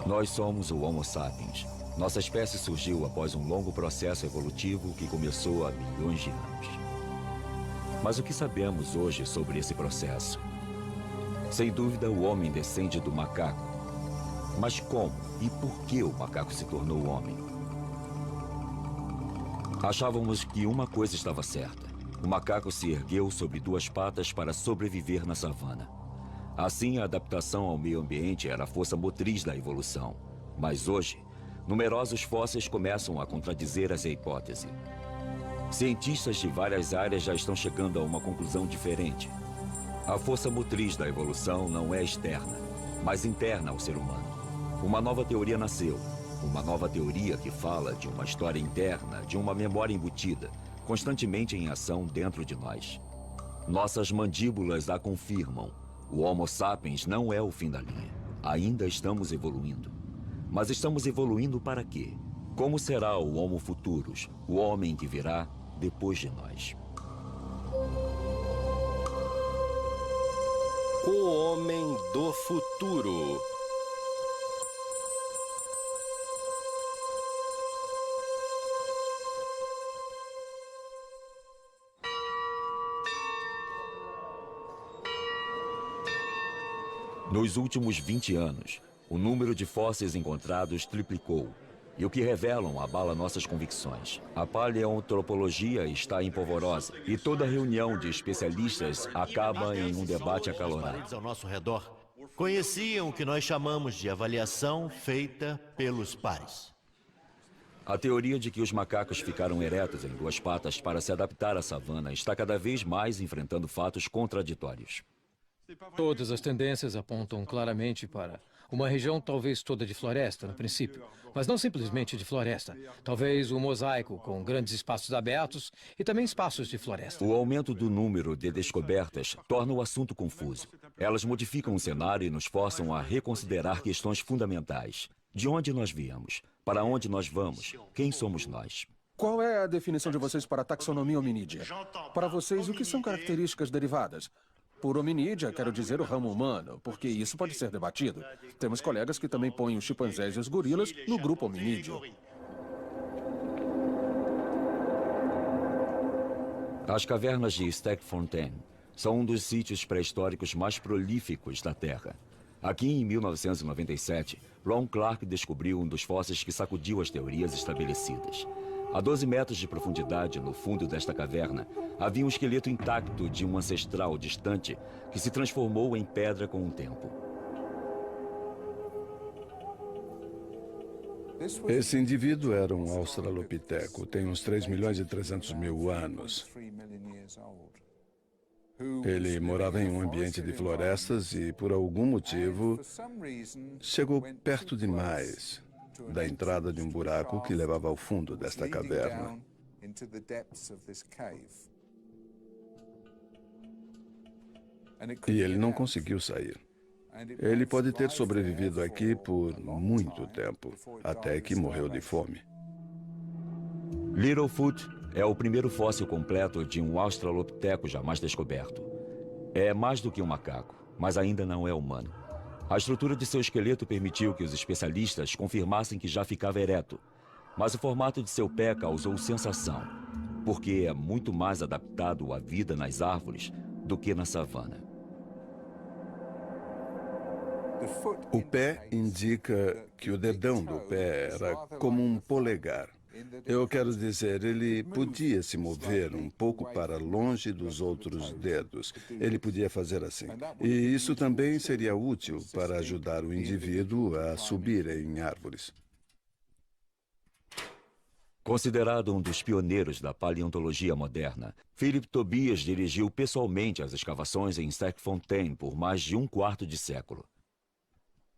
Nós somos o Homo sapiens. Nossa espécie surgiu após um longo processo evolutivo que começou há milhões de anos. Mas o que sabemos hoje sobre esse processo? Sem dúvida, o homem descende do macaco. Mas como e por que o macaco se tornou homem? Achávamos que uma coisa estava certa. O macaco se ergueu sobre duas patas para sobreviver na savana. Assim, a adaptação ao meio ambiente era a força motriz da evolução. Mas hoje, numerosos fósseis começam a contradizer essa hipótese. Cientistas de várias áreas já estão chegando a uma conclusão diferente. A força motriz da evolução não é externa, mas interna ao ser humano. Uma nova teoria nasceu. Uma nova teoria que fala de uma história interna, de uma memória embutida, constantemente em ação dentro de nós. Nossas mandíbulas a confirmam. O Homo sapiens não é o fim da linha. Ainda estamos evoluindo. Mas estamos evoluindo para quê? Como será o Homo futurus, o homem que virá depois de nós? O homem do futuro. Nos últimos 20 anos, o número de fósseis encontrados triplicou. E o que revelam abala nossas convicções. A paleoantropologia está em polvorosa e toda reunião de especialistas acaba em um debate acalorado. Ao nosso redor conheciam o que nós chamamos de avaliação feita pelos pares. A teoria de que os macacos ficaram eretos em duas patas para se adaptar à savana está cada vez mais enfrentando fatos contraditórios. Todas as tendências apontam claramente para uma região talvez toda de floresta, no princípio, mas não simplesmente de floresta. Talvez um mosaico com grandes espaços abertos e também espaços de floresta. O aumento do número de descobertas torna o assunto confuso. Elas modificam o cenário e nos forçam a reconsiderar questões fundamentais. De onde nós viemos? Para onde nós vamos? Quem somos nós? Qual é a definição de vocês para a taxonomia hominídea? Para vocês, o que são características derivadas? Por hominídea, quero dizer o ramo humano, porque isso pode ser debatido. Temos colegas que também põem os chimpanzés e os gorilas no grupo hominídeo. As cavernas de Stegfontein são um dos sítios pré-históricos mais prolíficos da Terra. Aqui, em 1997, Ron Clark descobriu um dos fósseis que sacudiu as teorias estabelecidas. A 12 metros de profundidade, no fundo desta caverna, havia um esqueleto intacto de um ancestral distante que se transformou em pedra com o tempo. Esse indivíduo era um australopiteco, tem uns 3.300.000 anos. Ele morava em um ambiente de florestas e, por algum motivo, chegou perto demais da entrada de um buraco que levava ao fundo desta caverna. E ele não conseguiu sair. Ele pode ter sobrevivido aqui por muito tempo, até que morreu de fome. Littlefoot é o primeiro fóssil completo de um australopiteco jamais descoberto. É mais do que um macaco, mas ainda não é humano. A estrutura de seu esqueleto permitiu que os especialistas confirmassem que já ficava ereto. Mas o formato de seu pé causou sensação, porque é muito mais adaptado à vida nas árvores do que na savana. O pé indica que o dedão do pé era como um polegar. Eu quero dizer, ele podia se mover um pouco para longe dos outros dedos. Ele podia fazer assim. E isso também seria útil para ajudar o indivíduo a subir em árvores. Considerado um dos pioneiros da paleontologia moderna, Philip Tobias dirigiu pessoalmente as escavações em Stegfontein por mais de um quarto de século.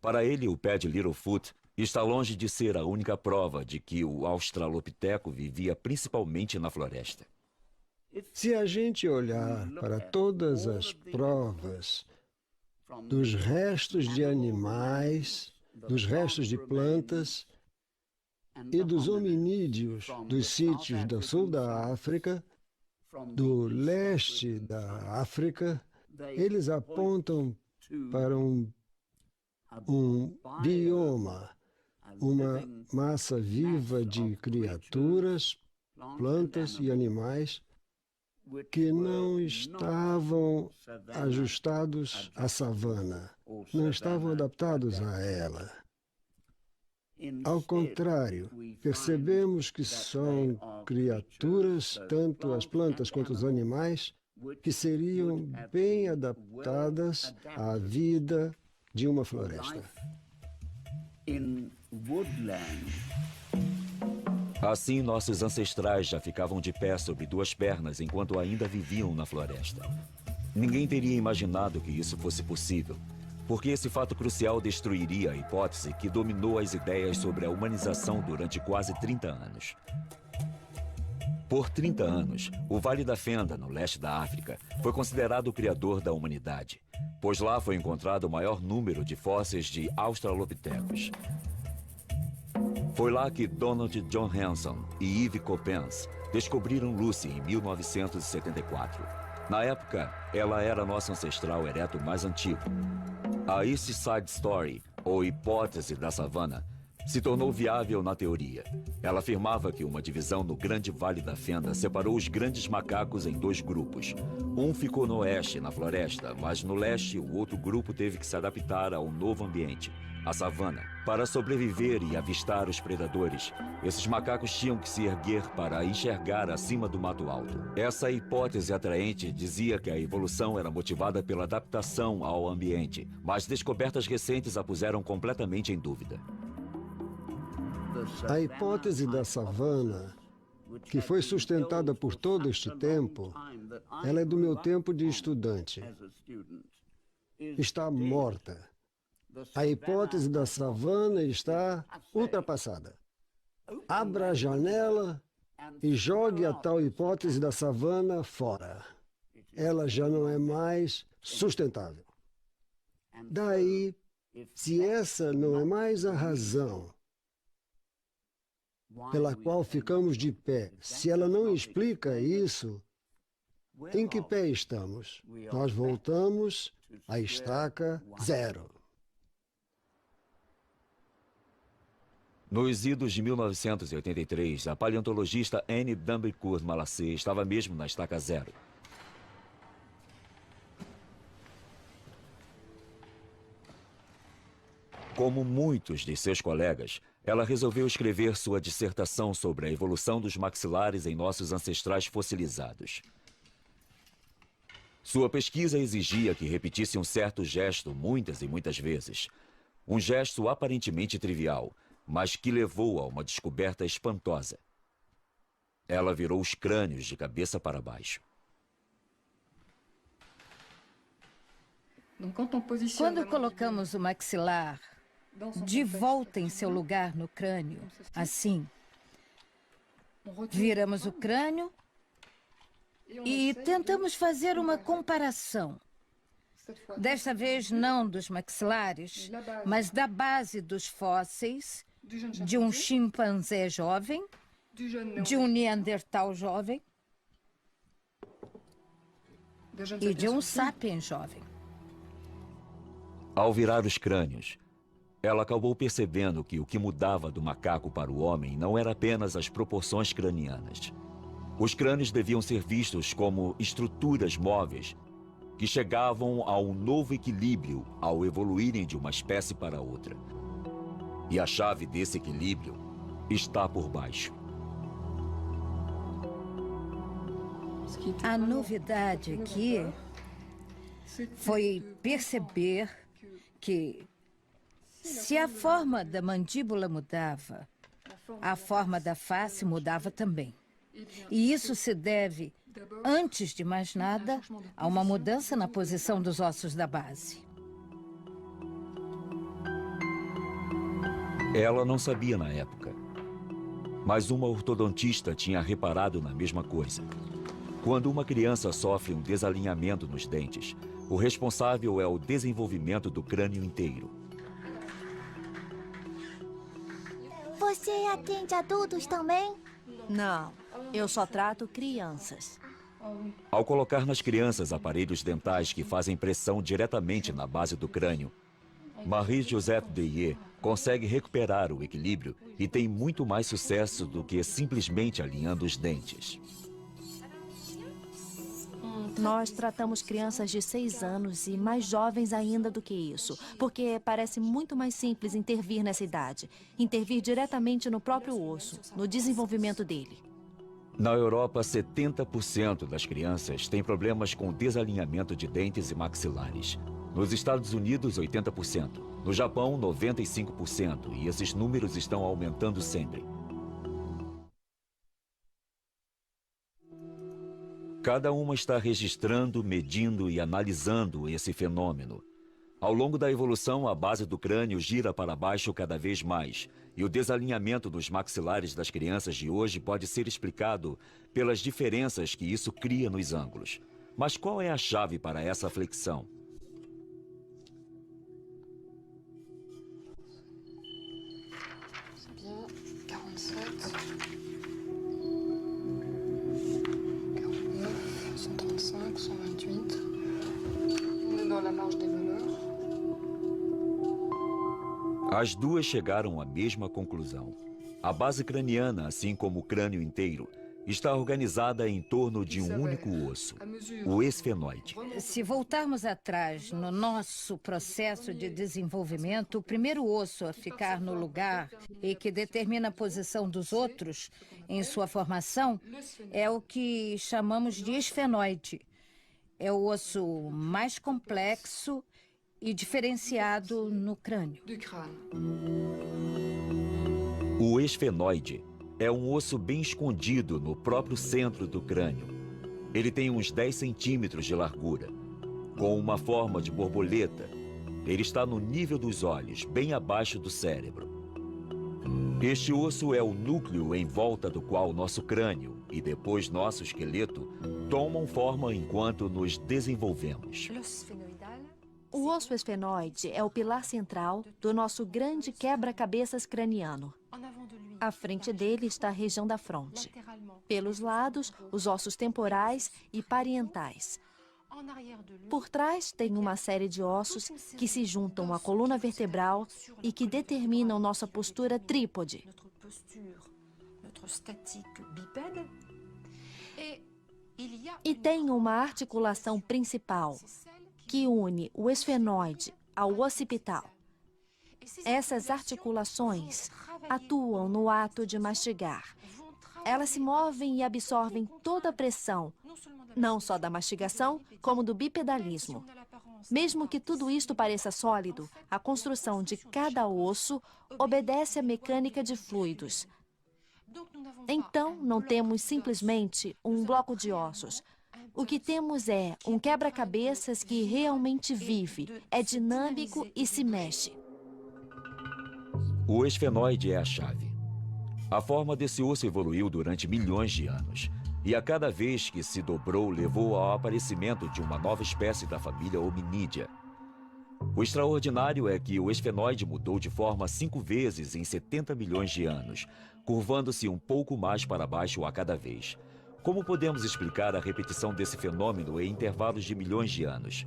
Para ele, o pé de Littlefoot está longe de ser a única prova de que o australopiteco vivia principalmente na floresta. Se a gente olhar para todas as provas dos restos de animais, dos restos de plantas e dos hominídeos dos sítios do sul da África, do leste da África, eles apontam para um bioma uma massa viva de criaturas, plantas e animais que não estavam ajustados à savana, não estavam adaptados a ela. Ao contrário, percebemos que são criaturas, tanto as plantas quanto os animais, que seriam bem adaptadas à vida de uma floresta. Assim, nossos ancestrais já ficavam de pé sobre duas pernas enquanto ainda viviam na floresta. Ninguém teria imaginado que isso fosse possível, porque esse fato crucial destruiria a hipótese que dominou as ideias sobre a humanização durante quase 30 anos. Por 30 anos, o Vale da Fenda, no leste da África, foi considerado o criador da humanidade, pois lá foi encontrado o maior número de fósseis de australopitecos. Foi lá que Donald John Hanson e Yves Coppens descobriram Lucy em 1974. Na época, ela era nosso ancestral ereto mais antigo. A East Side Story, ou hipótese da savana, se tornou viável na teoria. Ela afirmava que uma divisão no Grande Vale da Fenda separou os grandes macacos em dois grupos. Um ficou no oeste, na floresta, mas no leste o outro grupo teve que se adaptar ao novo ambiente, a savana. Para sobreviver e avistar os predadores, esses macacos tinham que se erguer para enxergar acima do mato alto. Essa hipótese atraente dizia que a evolução era motivada pela adaptação ao ambiente, mas descobertas recentes a puseram completamente em dúvida. A hipótese da savana, que foi sustentada por todo este tempo, ela é do meu tempo de estudante. Está morta. A hipótese da savana está ultrapassada. Abra a janela e jogue a tal hipótese da savana fora. Ela já não é mais sustentável. Daí, se essa não é mais a razão pela qual ficamos de pé, se ela não explica isso, em que pé estamos? Nós voltamos à estaca zero. Nos idos de 1983, a paleontologista Anne Dumbicourt Malassé estava mesmo na estaca zero. Como muitos de seus colegas, ela resolveu escrever sua dissertação sobre a evolução dos maxilares em nossos ancestrais fossilizados. Sua pesquisa exigia que repetisse um certo gesto muitas e muitas vezes. Um gesto aparentemente trivial, mas que levou a uma descoberta espantosa. Ela virou os crânios de cabeça para baixo. Quando colocamos o maxilar de volta em seu lugar no crânio, assim, viramos o crânio e tentamos fazer uma comparação. Desta vez não dos maxilares, mas da base dos fósseis de um chimpanzé jovem, de um neandertal jovem e de um sapiens jovem. Ao virar os crânios, ela acabou percebendo que o que mudava do macaco para o homem não era apenas as proporções cranianas. Os crânios deviam ser vistos como estruturas móveis que chegavam a um novo equilíbrio ao evoluírem de uma espécie para outra. E a chave desse equilíbrio está por baixo. A novidade aqui foi perceber que, se a forma da mandíbula mudava, a forma da face mudava também. E isso se deve, antes de mais nada, a uma mudança na posição dos ossos da base. Ela não sabia na época, mas uma ortodontista tinha reparado na mesma coisa. Quando uma criança sofre um desalinhamento nos dentes, o responsável é o desenvolvimento do crânio inteiro. Você atende adultos também? Não, eu só trato crianças. Ao colocar nas crianças aparelhos dentais que fazem pressão diretamente na base do crânio, Marie-Joseph Deyer consegue recuperar o equilíbrio e tem muito mais sucesso do que simplesmente alinhando os dentes. Nós tratamos crianças de 6 anos e mais jovens ainda do que isso, porque parece muito mais simples intervir nessa idade. Intervir diretamente no próprio osso, no desenvolvimento dele. Na Europa, 70% das crianças têm problemas com desalinhamento de dentes e maxilares. Nos Estados Unidos, 80%. No Japão, 95%. E esses números estão aumentando sempre. Cada uma está registrando, medindo e analisando esse fenômeno. Ao longo da evolução, a base do crânio gira para baixo cada vez mais, e o desalinhamento dos maxilares das crianças de hoje pode ser explicado pelas diferenças que isso cria nos ângulos. Mas qual é a chave para essa flexão? As duas chegaram à mesma conclusão. A base craniana, assim como o crânio inteiro, está organizada em torno de um único osso, o esfenoide. Se voltarmos atrás no nosso processo de desenvolvimento, o primeiro osso a ficar no lugar e que determina a posição dos outros em sua formação é o que chamamos de esfenoide. É o osso mais complexo e diferenciado no crânio. O esfenoide é um osso bem escondido no próprio centro do crânio. Ele tem uns 10 centímetros de largura, com uma forma de borboleta. Ele está no nível dos olhos, bem abaixo do cérebro. Este osso é o núcleo em volta do qual nosso crânio e depois nosso esqueleto tomam forma enquanto nos desenvolvemos. O osso esfenoide é o pilar central do nosso grande quebra-cabeças craniano. À frente dele está a região da fronte. Pelos lados, os ossos temporais e parietais. Por trás, tem uma série de ossos que se juntam à coluna vertebral e que determinam nossa postura trípode. E tem uma articulação principal que une o esfenoide ao occipital. Essas articulações atuam no ato de mastigar. Elas se movem e absorvem toda a pressão, não só da mastigação, como do bipedalismo. Mesmo que tudo isto pareça sólido, a construção de cada osso obedece à mecânica de fluidos. Então, não temos simplesmente um bloco de ossos. O que temos é um quebra-cabeças que realmente vive, é dinâmico e se mexe. O esfenoide é a chave. A forma desse osso evoluiu durante milhões de anos. E a cada vez que se dobrou, levou ao aparecimento de uma nova espécie da família Hominídea. O extraordinário é que o esfenoide mudou de forma 5 vezes em 70 milhões de anos, curvando-se um pouco mais para baixo a cada vez. Como podemos explicar a repetição desse fenômeno em intervalos de milhões de anos?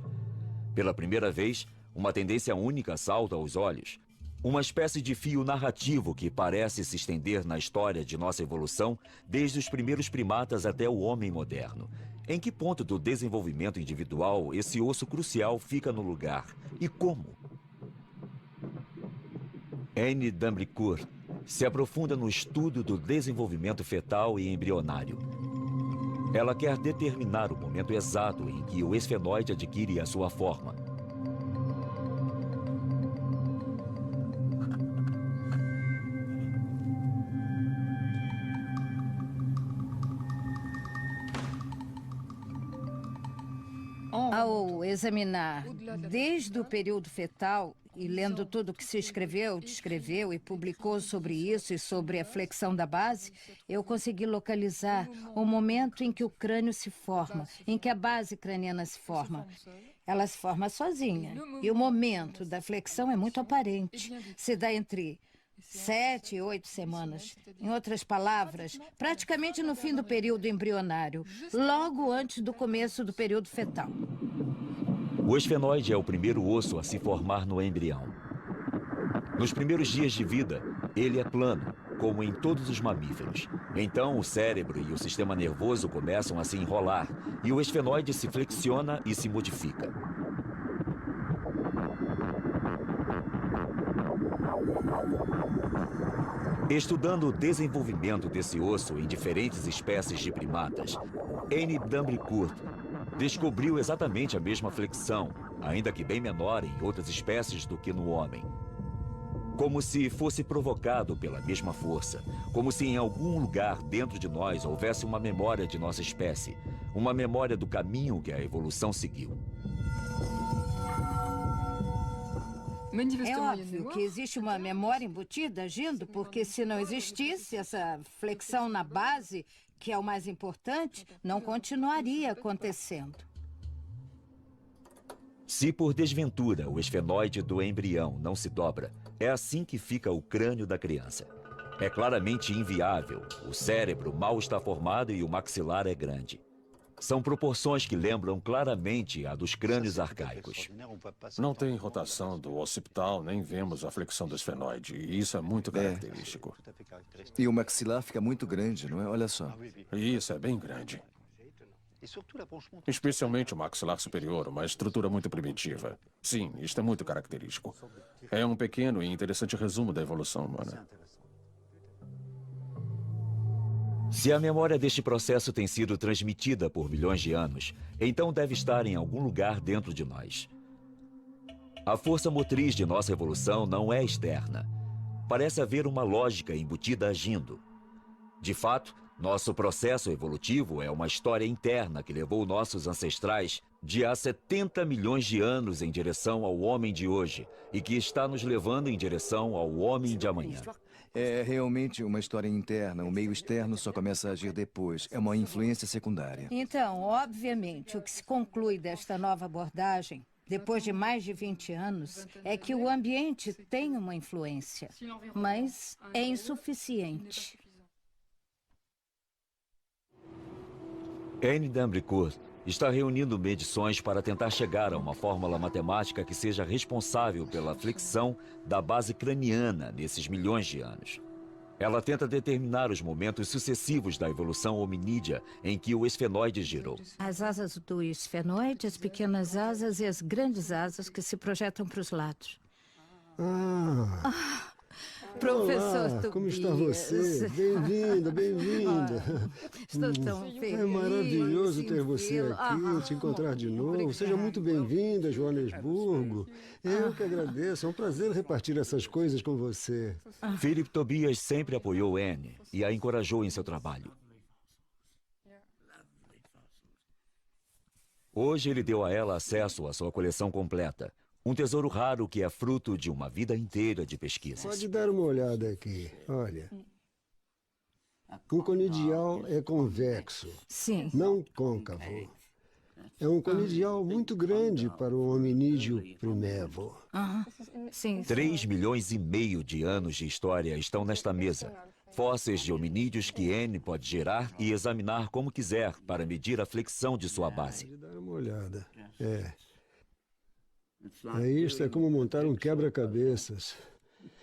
Pela primeira vez, uma tendência única salta aos olhos. Uma espécie de fio narrativo que parece se estender na história de nossa evolução, desde os primeiros primatas até o homem moderno. Em que ponto do desenvolvimento individual esse osso crucial fica no lugar? E como? Anne Dambricourt se aprofunda no estudo do desenvolvimento fetal e embrionário. Ela quer determinar o momento exato em que o esfenoide adquire a sua forma. Ao examinar desde o período fetal e lendo tudo o que se escreveu, descreveu e publicou sobre isso e sobre a flexão da base, eu consegui localizar o momento em que o crânio se forma, em que a base craniana se forma. Ela se forma sozinha e o momento da flexão é muito aparente. Se dá entre 7 e 8 semanas. Em outras palavras, praticamente no fim do período embrionário, logo antes do começo do período fetal. O esfenoide é o primeiro osso a se formar no embrião. Nos primeiros dias de vida, ele é plano, como em todos os mamíferos. Então, o cérebro e o sistema nervoso começam a se enrolar e o esfenoide se flexiona e se modifica. Estudando o desenvolvimento desse osso em diferentes espécies de primatas, Anne Dumbricurt descobriu exatamente a mesma flexão, ainda que bem menor em outras espécies do que no homem. Como se fosse provocado pela mesma força, como se em algum lugar dentro de nós houvesse uma memória de nossa espécie, uma memória do caminho que a evolução seguiu. É óbvio que existe uma memória embutida agindo, porque se não existisse essa flexão na base, que é o mais importante, não continuaria acontecendo. Se por desventura o esfenoide do embrião não se dobra, é assim que fica o crânio da criança. É claramente inviável. O cérebro mal está formado e o maxilar é grande. São proporções que lembram claramente a dos crânios arcaicos. Não tem rotação do occipital, nem vemos a flexão do esfenoide. E isso é muito característico. E o maxilar fica muito grande, não é? Olha só. Isso é bem grande. Especialmente o maxilar superior, uma estrutura muito primitiva. Sim, isto é muito característico. É um pequeno e interessante resumo da evolução humana. Se a memória deste processo tem sido transmitida por milhões de anos, então deve estar em algum lugar dentro de nós. A força motriz de nossa evolução não é externa. Parece haver uma lógica embutida agindo. De fato, nosso processo evolutivo é uma história interna que levou nossos ancestrais de há 70 milhões de anos em direção ao homem de hoje e que está nos levando em direção ao homem de amanhã. É realmente uma história interna. O meio externo só começa a agir depois. É uma influência secundária. Então, obviamente, o que se conclui desta nova abordagem, depois de mais de 20 anos, é que o ambiente tem uma influência, mas é insuficiente. Anne Dumbricurt está reunindo medições para tentar chegar a uma fórmula matemática que seja responsável pela flexão da base craniana nesses milhões de anos. Ela tenta determinar os momentos sucessivos da evolução hominídea em que o esfenoide girou. As asas do esfenoide, as pequenas asas e as grandes asas que se projetam para os lados. Professor Olá, Tobias. como está você? Bem-vinda, bem-vinda. Estou tão feliz. É maravilhoso ter você vê-lo. aqui, te encontrar de novo. Seja muito bem-vinda, Joanesburgo. Eu que agradeço, é um prazer repartir essas coisas com você. Philip Tobias sempre apoiou Anne e a encorajou em seu trabalho. Hoje ele deu a ela acesso à sua coleção completa. Um tesouro raro que é fruto de uma vida inteira de pesquisas. Pode dar uma olhada aqui, olha. O conidial é convexo, Sim. não côncavo. É um conidial muito grande para o hominídeo primevo. Sim. 3,5 milhões de anos de história estão nesta mesa. Fósseis de hominídeos que Anne pode gerar e examinar como quiser para medir a flexão de sua base. Pode dar uma olhada. Isto é como montar um quebra-cabeças.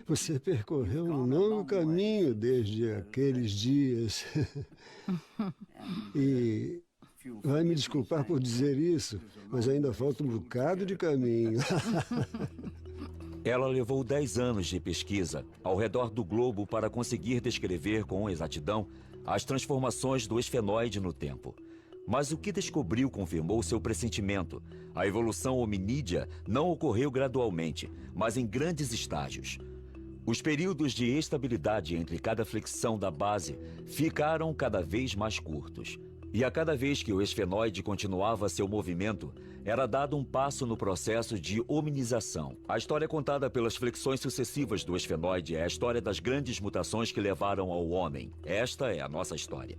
Você percorreu um longo caminho desde aqueles dias. E vai me desculpar por dizer isso, mas ainda falta um bocado de caminho. Ela levou 10 anos de pesquisa ao redor do globo para conseguir descrever com exatidão as transformações do esfenoide no tempo. Mas o que descobriu confirmou seu pressentimento. A evolução hominídea não ocorreu gradualmente, mas em grandes estágios. Os períodos de estabilidade entre cada flexão da base ficaram cada vez mais curtos. E a cada vez que o esfenoide continuava seu movimento, era dado um passo no processo de hominização. A história contada pelas flexões sucessivas do esfenoide é a história das grandes mutações que levaram ao homem. Esta é a nossa história.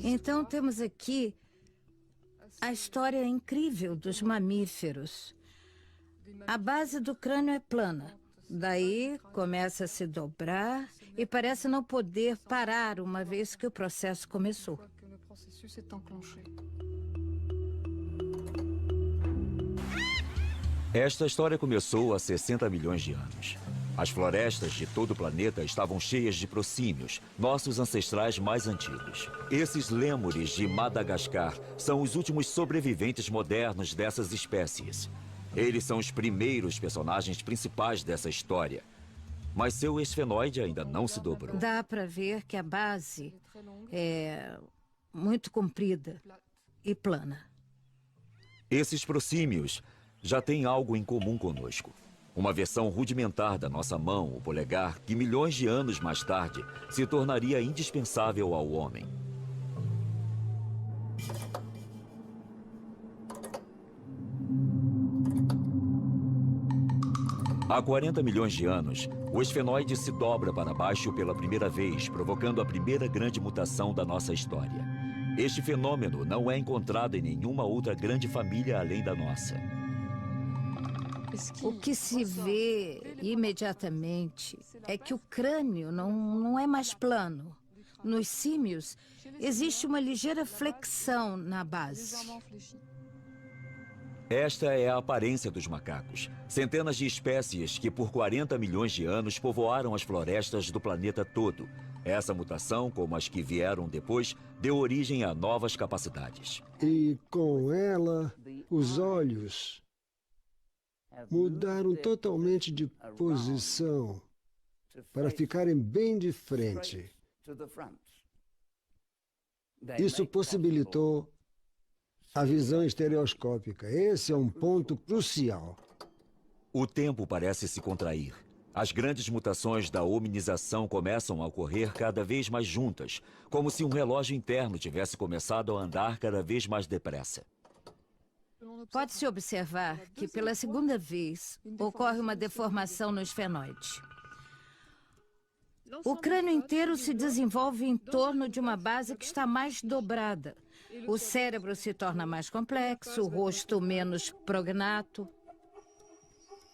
Então temos aqui a história incrível dos mamíferos. A base do crânio é plana. Daí começa a se dobrar e parece não poder parar uma vez que o processo começou. Esta história começou há 60 milhões de anos. As florestas de todo o planeta estavam cheias de proscímios, nossos ancestrais mais antigos. Esses lêmures de Madagascar são os últimos sobreviventes modernos dessas espécies. Eles são os primeiros personagens principais dessa história. Mas seu esfenoide ainda não se dobrou. Dá para ver que a base é muito comprida e plana. Esses proscímios já têm algo em comum conosco. Uma versão rudimentar da nossa mão, o polegar, que milhões de anos mais tarde se tornaria indispensável ao homem. Há 40 milhões de anos, o esfenoide se dobra para baixo pela primeira vez, provocando a primeira grande mutação da nossa história. Este fenômeno não é encontrado em nenhuma outra grande família além da nossa. O que se vê imediatamente é que o crânio não é mais plano. Nos símios, existe uma ligeira flexão na base. Esta é a aparência dos macacos. Centenas de espécies que por 40 milhões de anos povoaram as florestas do planeta todo. Essa mutação, como as que vieram depois, deu origem a novas capacidades. E com ela, os olhos mudaram totalmente de posição para ficarem bem de frente. Isso possibilitou a visão estereoscópica. Esse é um ponto crucial. O tempo parece se contrair. As grandes mutações da hominização começam a ocorrer cada vez mais juntas, como se um relógio interno tivesse começado a andar cada vez mais depressa. Pode-se observar que, pela segunda vez, ocorre uma deformação no esfenoide. O crânio inteiro se desenvolve em torno de uma base que está mais dobrada. O cérebro se torna mais complexo, o rosto menos prognato.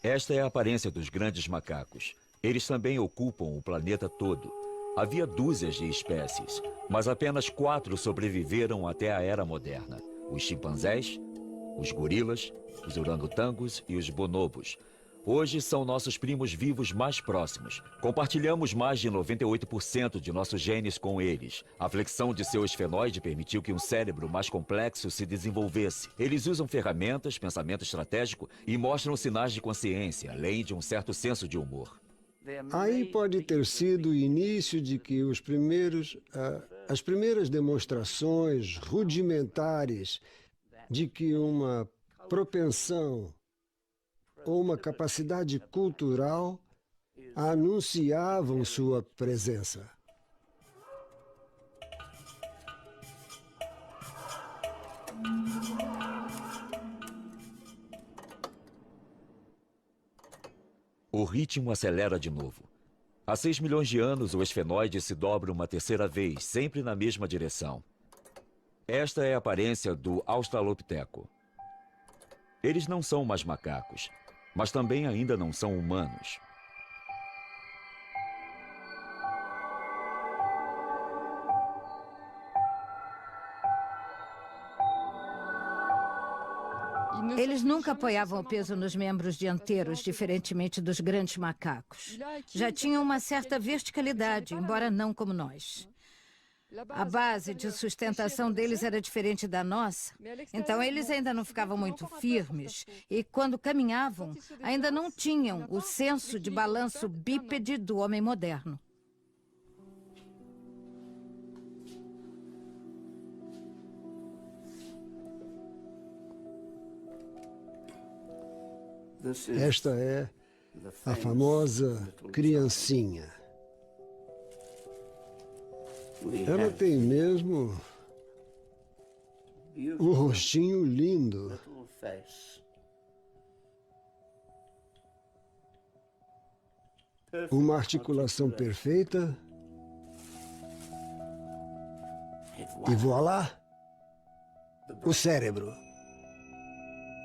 Esta é a aparência dos grandes macacos. Eles também ocupam o planeta todo. Havia dúzias de espécies, mas apenas 4 sobreviveram até a era moderna. Os chimpanzés, os gorilas, os orangotangos e os bonobos. Hoje são nossos primos vivos mais próximos. Compartilhamos mais de 98% de nossos genes com eles. A flexão de seu esfenoide permitiu que um cérebro mais complexo se desenvolvesse. Eles usam ferramentas, pensamento estratégico e mostram sinais de consciência, além de um certo senso de humor. Aí pode ter sido o início de que as primeiras demonstrações rudimentares de que uma propensão ou uma capacidade cultural anunciavam sua presença. O ritmo acelera de novo. Há 6 milhões de anos, o esfenoide se dobra uma terceira vez, sempre na mesma direção. Esta é a aparência do Australopiteco. Eles não são mais macacos, mas também ainda não são humanos. Eles nunca apoiavam o peso nos membros dianteiros, diferentemente dos grandes macacos. Já tinham uma certa verticalidade, embora não como nós. A base de sustentação deles era diferente da nossa, então eles ainda não ficavam muito firmes e, quando caminhavam, ainda não tinham o senso de balanço bípede do homem moderno. Esta é a famosa criancinha. Ela tem mesmo um rostinho lindo. Uma articulação perfeita. E voilá! O cérebro.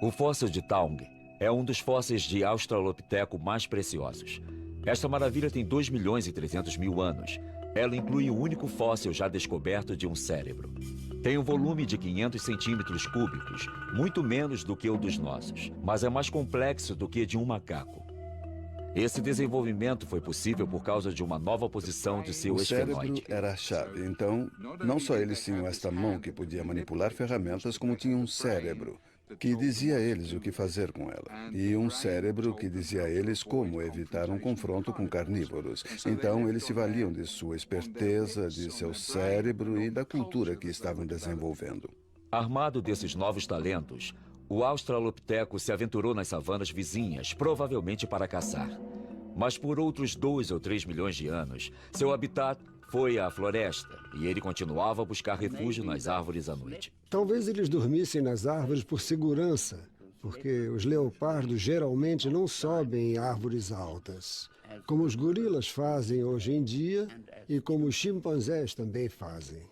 O fóssil de Taung é um dos fósseis de Australopiteco mais preciosos. Esta maravilha tem 2.300.000 anos. Ela inclui o único fóssil já descoberto de um cérebro. Tem um volume de 500 centímetros cúbicos, muito menos do que o dos nossos, mas é mais complexo do que de um macaco. Esse desenvolvimento foi possível por causa de uma nova posição de seu O cérebro esfenoide. era a chave. Então, não só eles tinham esta mão que podia manipular ferramentas, como tinham um cérebro que dizia a eles o que fazer com ela. E um cérebro que dizia a eles como evitar um confronto com carnívoros. Então, eles se valiam de sua esperteza, de seu cérebro e da cultura que estavam desenvolvendo. Armado desses novos talentos, o Australopiteco se aventurou nas savanas vizinhas, provavelmente para caçar. Mas por outros 2 ou 3 milhões de anos, seu habitat foi a floresta e ele continuava a buscar refúgio nas árvores à noite. Talvez eles dormissem nas árvores por segurança, porque os leopardos geralmente não sobem em árvores altas, como os gorilas fazem hoje em dia e como os chimpanzés também fazem.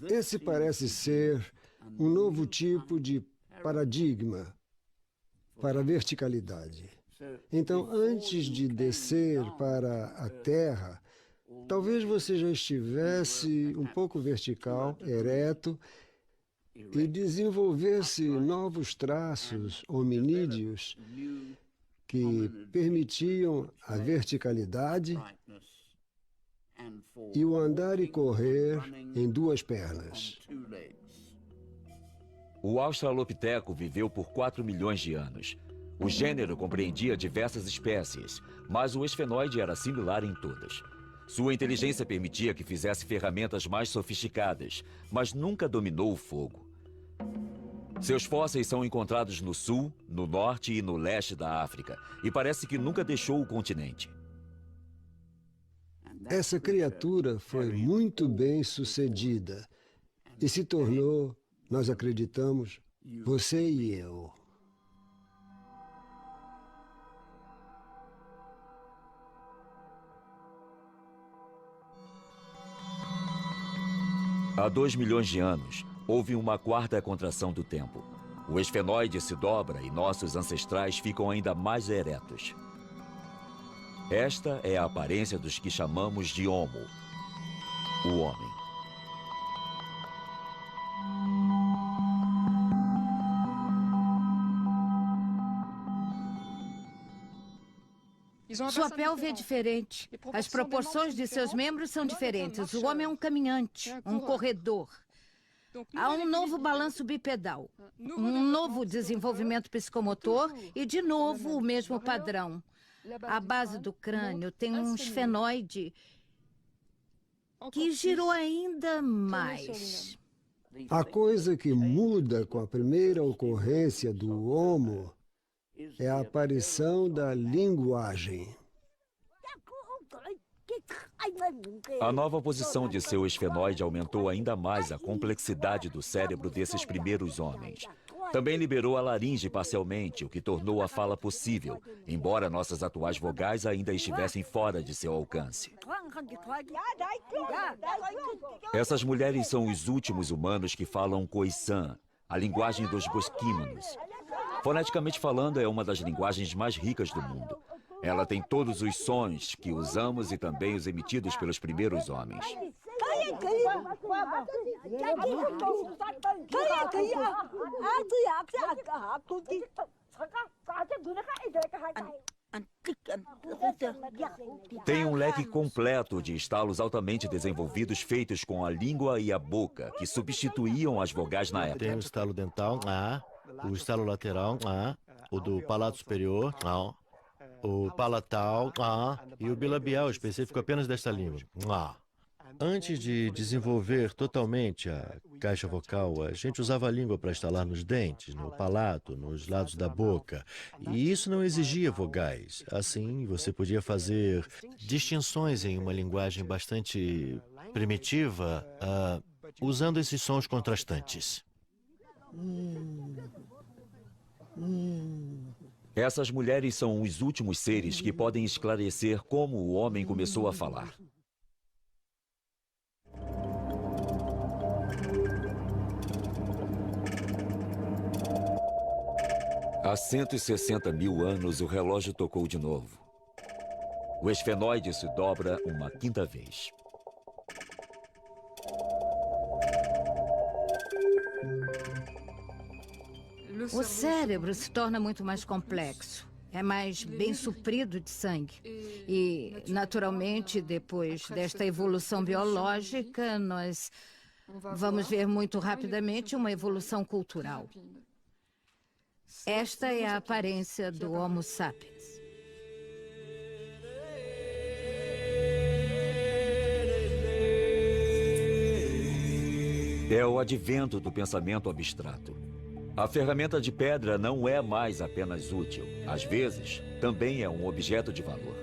Esse parece ser um novo tipo de paradigma para a verticalidade. Então, antes de descer para a terra, talvez você já estivesse um pouco vertical, ereto, e desenvolvesse novos traços hominídeos que permitiam a verticalidade e o andar e correr em 2 pernas. O Australopiteco viveu por 4 milhões de anos. O gênero compreendia diversas espécies, mas o esfenoide era similar em todas. Sua inteligência permitia que fizesse ferramentas mais sofisticadas, mas nunca dominou o fogo. Seus fósseis são encontrados no sul, no norte e no leste da África, e parece que nunca deixou o continente. Essa criatura foi muito bem sucedida e se tornou, nós acreditamos, você e eu. Há 2 milhões de anos, houve uma 4ª contração do tempo. O esfenoide se dobra e nossos ancestrais ficam ainda mais eretos. Esta é a aparência dos que chamamos de Homo, o homem. Sua pelve é diferente. As proporções de seus membros são diferentes. O homem é um caminhante, um corredor. Há um novo balanço bipedal, um novo desenvolvimento psicomotor e, de novo, o mesmo padrão. A base do crânio tem um esfenoide que girou ainda mais. A coisa que muda com a primeira ocorrência do Homo é a aparição da linguagem. A nova posição de seu esfenoide aumentou ainda mais a complexidade do cérebro desses primeiros homens. Também liberou a laringe parcialmente, o que tornou a fala possível, embora nossas atuais vogais ainda estivessem fora de seu alcance. Essas mulheres são os últimos humanos que falam Khoisan, a linguagem dos bosquímanos. Foneticamente falando, é uma das linguagens mais ricas do mundo. Ela tem todos os sons que usamos e também os emitidos pelos primeiros homens. Tem um leque completo de estalos altamente desenvolvidos feitos com a língua e a boca, que substituíam as vogais na época. Tem o estalo dental, o estalo lateral, o do palato superior, o palatal, e o bilabial, específico apenas desta língua. Antes de desenvolver totalmente a caixa vocal, a gente usava a língua para estalar nos dentes, no palato, nos lados da boca. E isso não exigia vogais. Assim, você podia fazer distinções em uma linguagem bastante primitiva, usando esses sons contrastantes. Essas mulheres são os últimos seres que podem esclarecer como o homem começou a falar. Há 160 mil anos, o relógio tocou de novo. O esfenoide se dobra uma 5ª vez. O cérebro se torna muito mais complexo. É mais bem suprido de sangue. E, naturalmente, depois desta evolução biológica, nós vamos ver muito rapidamente uma evolução cultural. Esta é a aparência do Homo sapiens. É o advento do pensamento abstrato. A ferramenta de pedra não é mais apenas útil. Às vezes, também é um objeto de valor.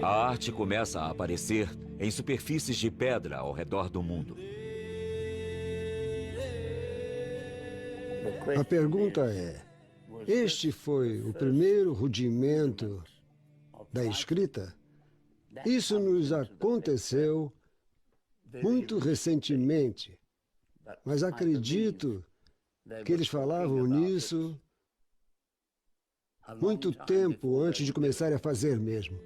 A arte começa a aparecer em superfícies de pedra ao redor do mundo. A pergunta é: este foi o primeiro rudimento da escrita? Isso nos aconteceu muito recentemente, mas acredito que eles falavam nisso muito tempo antes de começarem a fazer mesmo.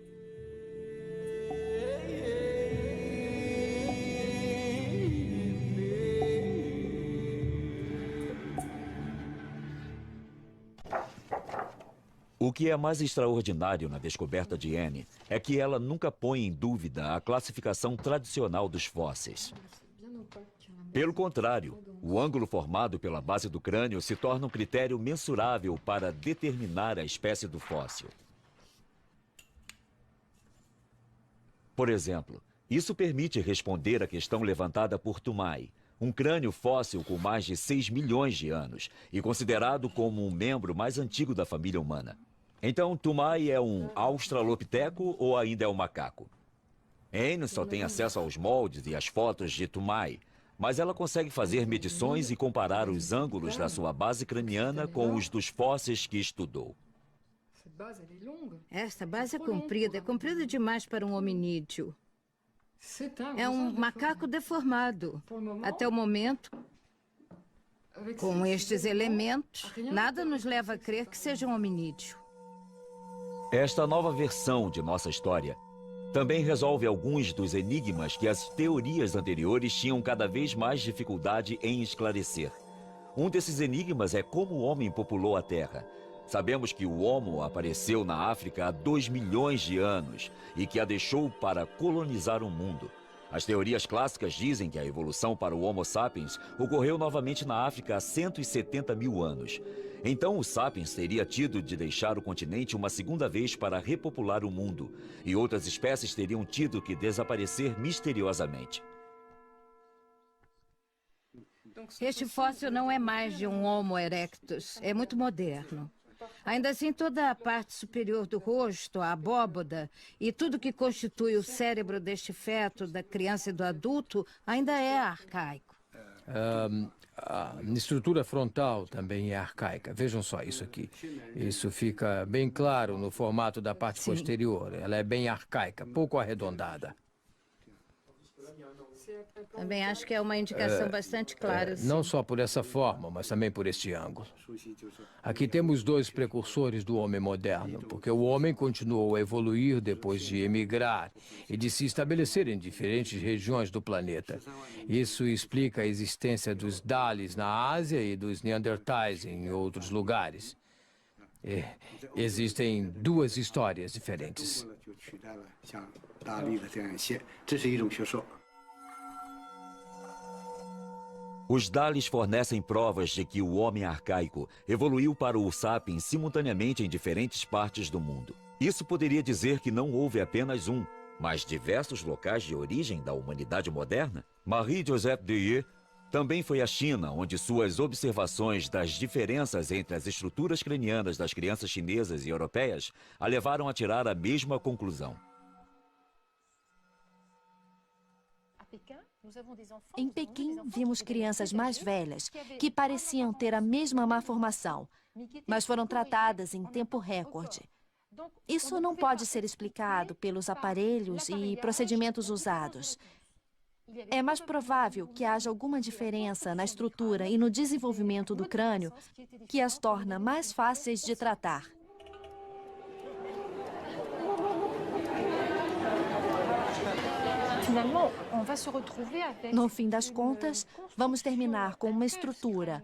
O que é mais extraordinário na descoberta de Anne é que ela nunca põe em dúvida a classificação tradicional dos fósseis. Pelo contrário, o ângulo formado pela base do crânio se torna um critério mensurável para determinar a espécie do fóssil. Por exemplo, isso permite responder à questão levantada por Toumai, um crânio fóssil com mais de 6 milhões de anos e considerado como um membro mais antigo da família humana. Então, Toumai é um australopiteco ou ainda é um macaco? Anne só tem acesso aos moldes e às fotos de Toumai, mas ela consegue fazer medições e comparar os ângulos da sua base craniana com os dos fósseis que estudou. Esta base é comprida demais para um hominídeo. É um macaco deformado. Até o momento, com estes elementos, nada nos leva a crer que seja um hominídeo. Esta nova versão de nossa história também resolve alguns dos enigmas que as teorias anteriores tinham cada vez mais dificuldade em esclarecer. Um desses enigmas é como o homem populou a Terra. Sabemos que o Homo apareceu na África há 2 milhões de anos e que a deixou para colonizar o mundo. As teorias clássicas dizem que a evolução para o Homo sapiens ocorreu novamente na África há 170 mil anos. Então o sapiens teria tido de deixar o continente uma segunda vez para repopular o mundo, e outras espécies teriam tido que desaparecer misteriosamente. Este fóssil não é mais de um Homo erectus, é muito moderno. Ainda assim, toda a parte superior do rosto, a abóboda e tudo que constitui o cérebro deste feto, da criança e do adulto, ainda é arcaico. A estrutura frontal também é arcaica. Vejam só isso aqui. Isso fica bem claro no formato da parte posterior. Ela é bem arcaica, pouco arredondada. Também acho que é uma indicação bastante clara. Não só por essa forma, mas também por este ângulo. Aqui temos 2 precursores do homem moderno, porque o homem continuou a evoluir depois de emigrar e de se estabelecer em diferentes regiões do planeta. Isso explica a existência dos Dalis na Ásia e dos Neandertais em outros lugares. Existem 2 histórias diferentes. Os Dalis fornecem provas de que o homem arcaico evoluiu para o sapiens simultaneamente em diferentes partes do mundo. Isso poderia dizer que não houve apenas um, mas diversos locais de origem da humanidade moderna? Marie-Joseph Deuillet também foi à China, onde suas observações das diferenças entre as estruturas cranianas das crianças chinesas e europeias a levaram a tirar a mesma conclusão. Em Pequim, vimos crianças mais velhas que pareciam ter a mesma malformação, mas foram tratadas em tempo recorde. Isso não pode ser explicado pelos aparelhos e procedimentos usados. É mais provável que haja alguma diferença na estrutura e no desenvolvimento do crânio que as torna mais fáceis de tratar. No fim das contas, vamos terminar com uma estrutura,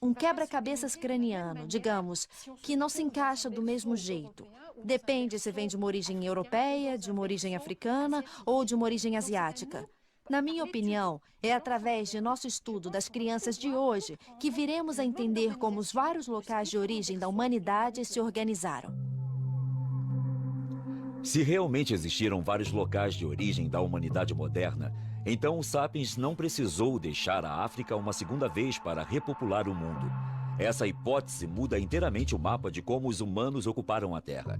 um quebra-cabeças craniano, digamos, que não se encaixa do mesmo jeito. Depende se vem de uma origem europeia, de uma origem africana ou de uma origem asiática. Na minha opinião, é através de nosso estudo das crianças de hoje que viremos a entender como os vários locais de origem da humanidade se organizaram. Se realmente existiram vários locais de origem da humanidade moderna, então o Sapiens não precisou deixar a África uma segunda vez para repopular o mundo. Essa hipótese muda inteiramente o mapa de como os humanos ocuparam a Terra.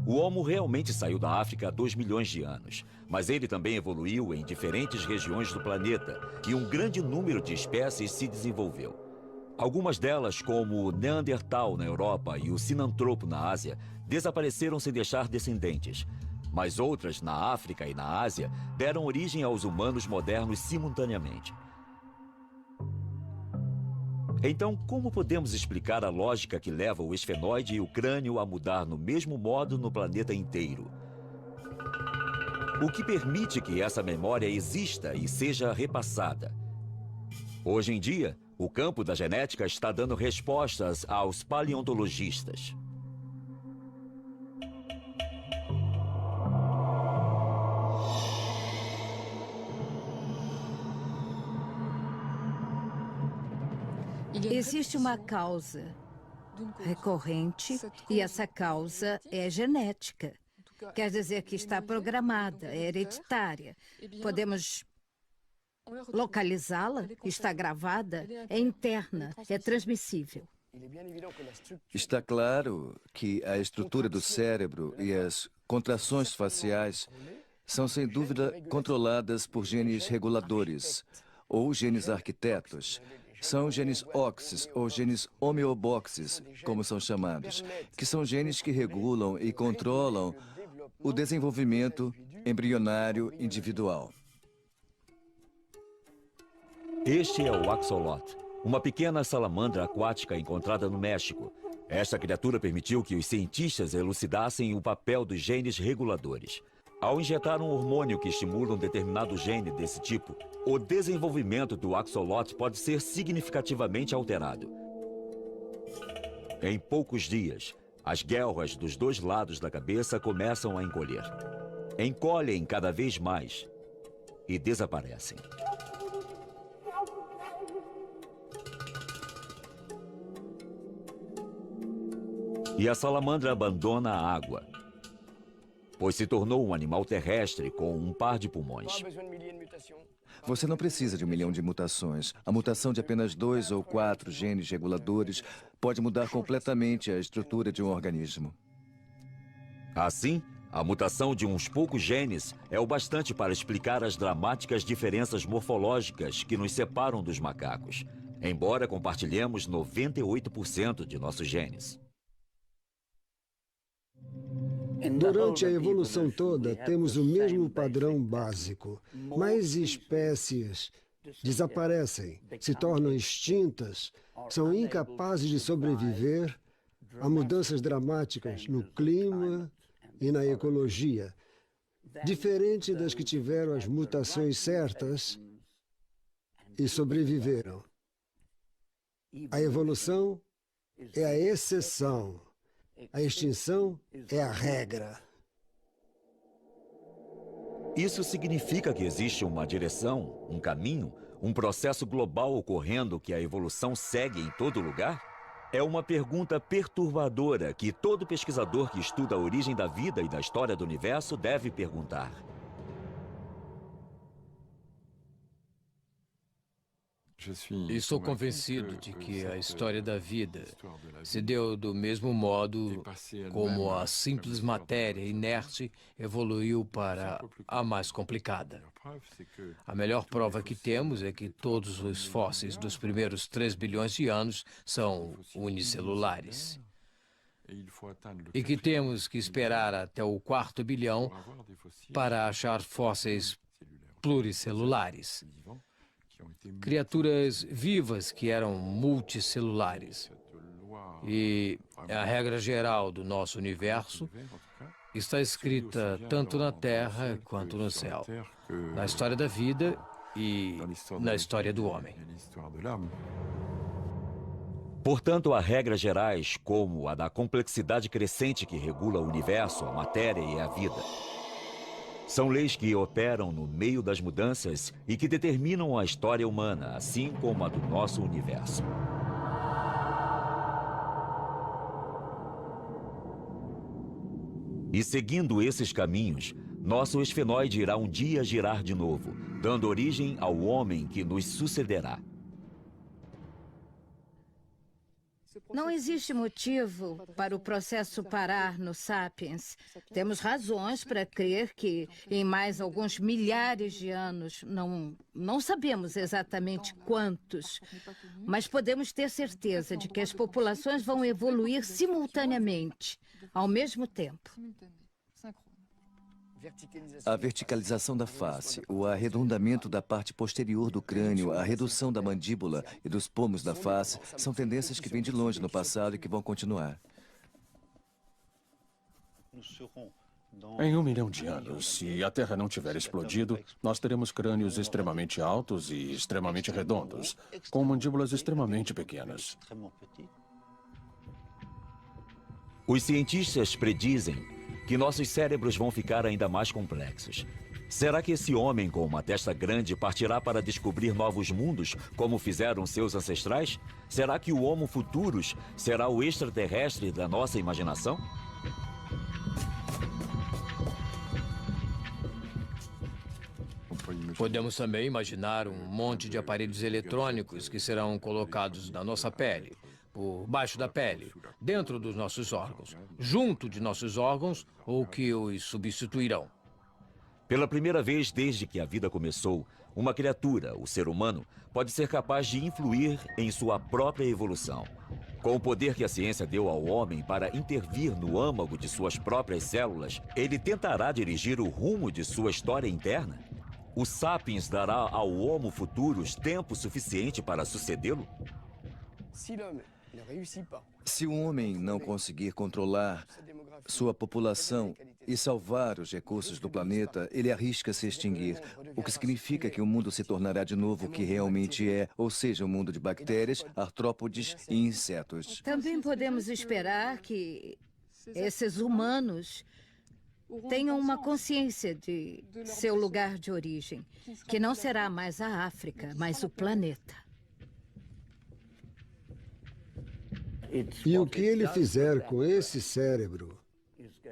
O Homo realmente saiu da África há 2 milhões de anos, mas ele também evoluiu em diferentes regiões do planeta e um grande número de espécies se desenvolveu. Algumas delas, como o Neandertal na Europa e o Sinantropo na Ásia, desapareceram sem deixar descendentes. Mas outras, na África e na Ásia, deram origem aos humanos modernos simultaneamente. Então, como podemos explicar a lógica que leva o esfenoide e o crânio a mudar no mesmo modo no planeta inteiro? O que permite que essa memória exista e seja repassada? Hoje em dia, o campo da genética está dando respostas aos paleontologistas. Existe uma causa recorrente e essa causa é genética. Quer dizer que está programada, é hereditária. Podemos localizá-la, está gravada, é interna, é transmissível. Está claro que a estrutura do cérebro e as contrações faciais são, sem dúvida, controladas por genes reguladores, ou genes arquitetos. São genes OXs, ou genes homeoboxes, como são chamados, que são genes que regulam e controlam o desenvolvimento embrionário individual. Este é o axolotl, uma pequena salamandra aquática encontrada no México. Esta criatura permitiu que os cientistas elucidassem o papel dos genes reguladores. Ao injetar um hormônio que estimula um determinado gene desse tipo, o desenvolvimento do axolotl pode ser significativamente alterado. Em poucos dias, as guelras dos 2 lados da cabeça começam a encolher. Encolhem cada vez mais e desaparecem. E a salamandra abandona a água, pois se tornou um animal terrestre com um par de pulmões. Você não precisa de 1 milhão de mutações. A mutação de apenas 2 ou 4 genes reguladores pode mudar completamente a estrutura de um organismo. Assim, a mutação de uns poucos genes é o bastante para explicar as dramáticas diferenças morfológicas que nos separam dos macacos, embora compartilhemos 98% de nossos genes. Durante a evolução toda, temos o mesmo padrão básico. Mais espécies desaparecem, se tornam extintas, são incapazes de sobreviver a mudanças dramáticas no clima e na ecologia, diferente das que tiveram as mutações certas e sobreviveram. A evolução é a exceção. A extinção é a regra. Isso significa que existe uma direção, um caminho, um processo global ocorrendo que a evolução segue em todo lugar? É uma pergunta perturbadora que todo pesquisador que estuda a origem da vida e da história do universo deve perguntar. Estou convencido de que a história da vida se deu do mesmo modo como a simples matéria inerte evoluiu para a mais complicada. A melhor prova que temos é que todos os fósseis dos primeiros 3 bilhões de anos são unicelulares. E que temos que esperar até o 4º bilhão para achar fósseis pluricelulares. Criaturas vivas que eram multicelulares. E a regra geral do nosso universo está escrita tanto na terra quanto no céu, na história da vida e na história do homem. Portanto, há regras gerais, como a da complexidade crescente que regula o universo, a matéria e a vida. São leis que operam no meio das mudanças e que determinam a história humana, assim como a do nosso universo. E seguindo esses caminhos, nosso esfenoide irá um dia girar de novo, dando origem ao homem que nos sucederá. Não existe motivo para o processo parar no Sapiens. Temos razões para crer que, em mais alguns milhares de anos, não sabemos exatamente quantos, mas podemos ter certeza de que as populações vão evoluir simultaneamente, ao mesmo tempo. A verticalização da face, o arredondamento da parte posterior do crânio, a redução da mandíbula e dos pomos da face são tendências que vêm de longe no passado e que vão continuar. Em 1 milhão de anos, se a Terra não tiver explodido, nós teremos crânios extremamente altos e extremamente redondos, com mandíbulas extremamente pequenas. Os cientistas predizem que nossos cérebros vão ficar ainda mais complexos. Será que esse homem com uma testa grande partirá para descobrir novos mundos, como fizeram seus ancestrais? Será que o Homo Futurus será o extraterrestre da nossa imaginação? Podemos também imaginar um monte de aparelhos eletrônicos que serão colocados na nossa pele, por baixo da pele, dentro dos nossos órgãos, junto de nossos órgãos ou que os substituirão. Pela primeira vez desde que a vida começou, uma criatura, o ser humano, pode ser capaz de influir em sua própria evolução. Com o poder que a ciência deu ao homem para intervir no âmago de suas próprias células, ele tentará dirigir o rumo de sua história interna? O Sapiens dará ao Homo Futurus tempo suficiente para sucedê-lo? Se o homem não conseguir controlar sua população e salvar os recursos do planeta, ele arrisca se extinguir, o que significa que o mundo se tornará de novo o que realmente é, ou seja, um mundo de bactérias, artrópodes e insetos. Também podemos esperar que esses humanos tenham uma consciência de seu lugar de origem, que não será mais a África, mas o planeta. E o que ele fizer com esse cérebro,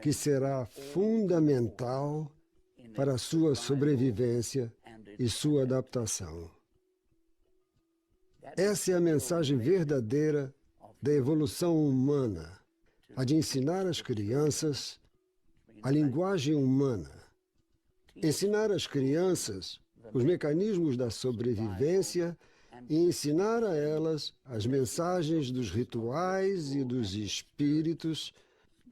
que será fundamental para a sua sobrevivência e sua adaptação. Essa é a mensagem verdadeira da evolução humana, a de ensinar às crianças a linguagem humana, ensinar às crianças os mecanismos da sobrevivência e ensinar a elas as mensagens dos rituais e dos espíritos,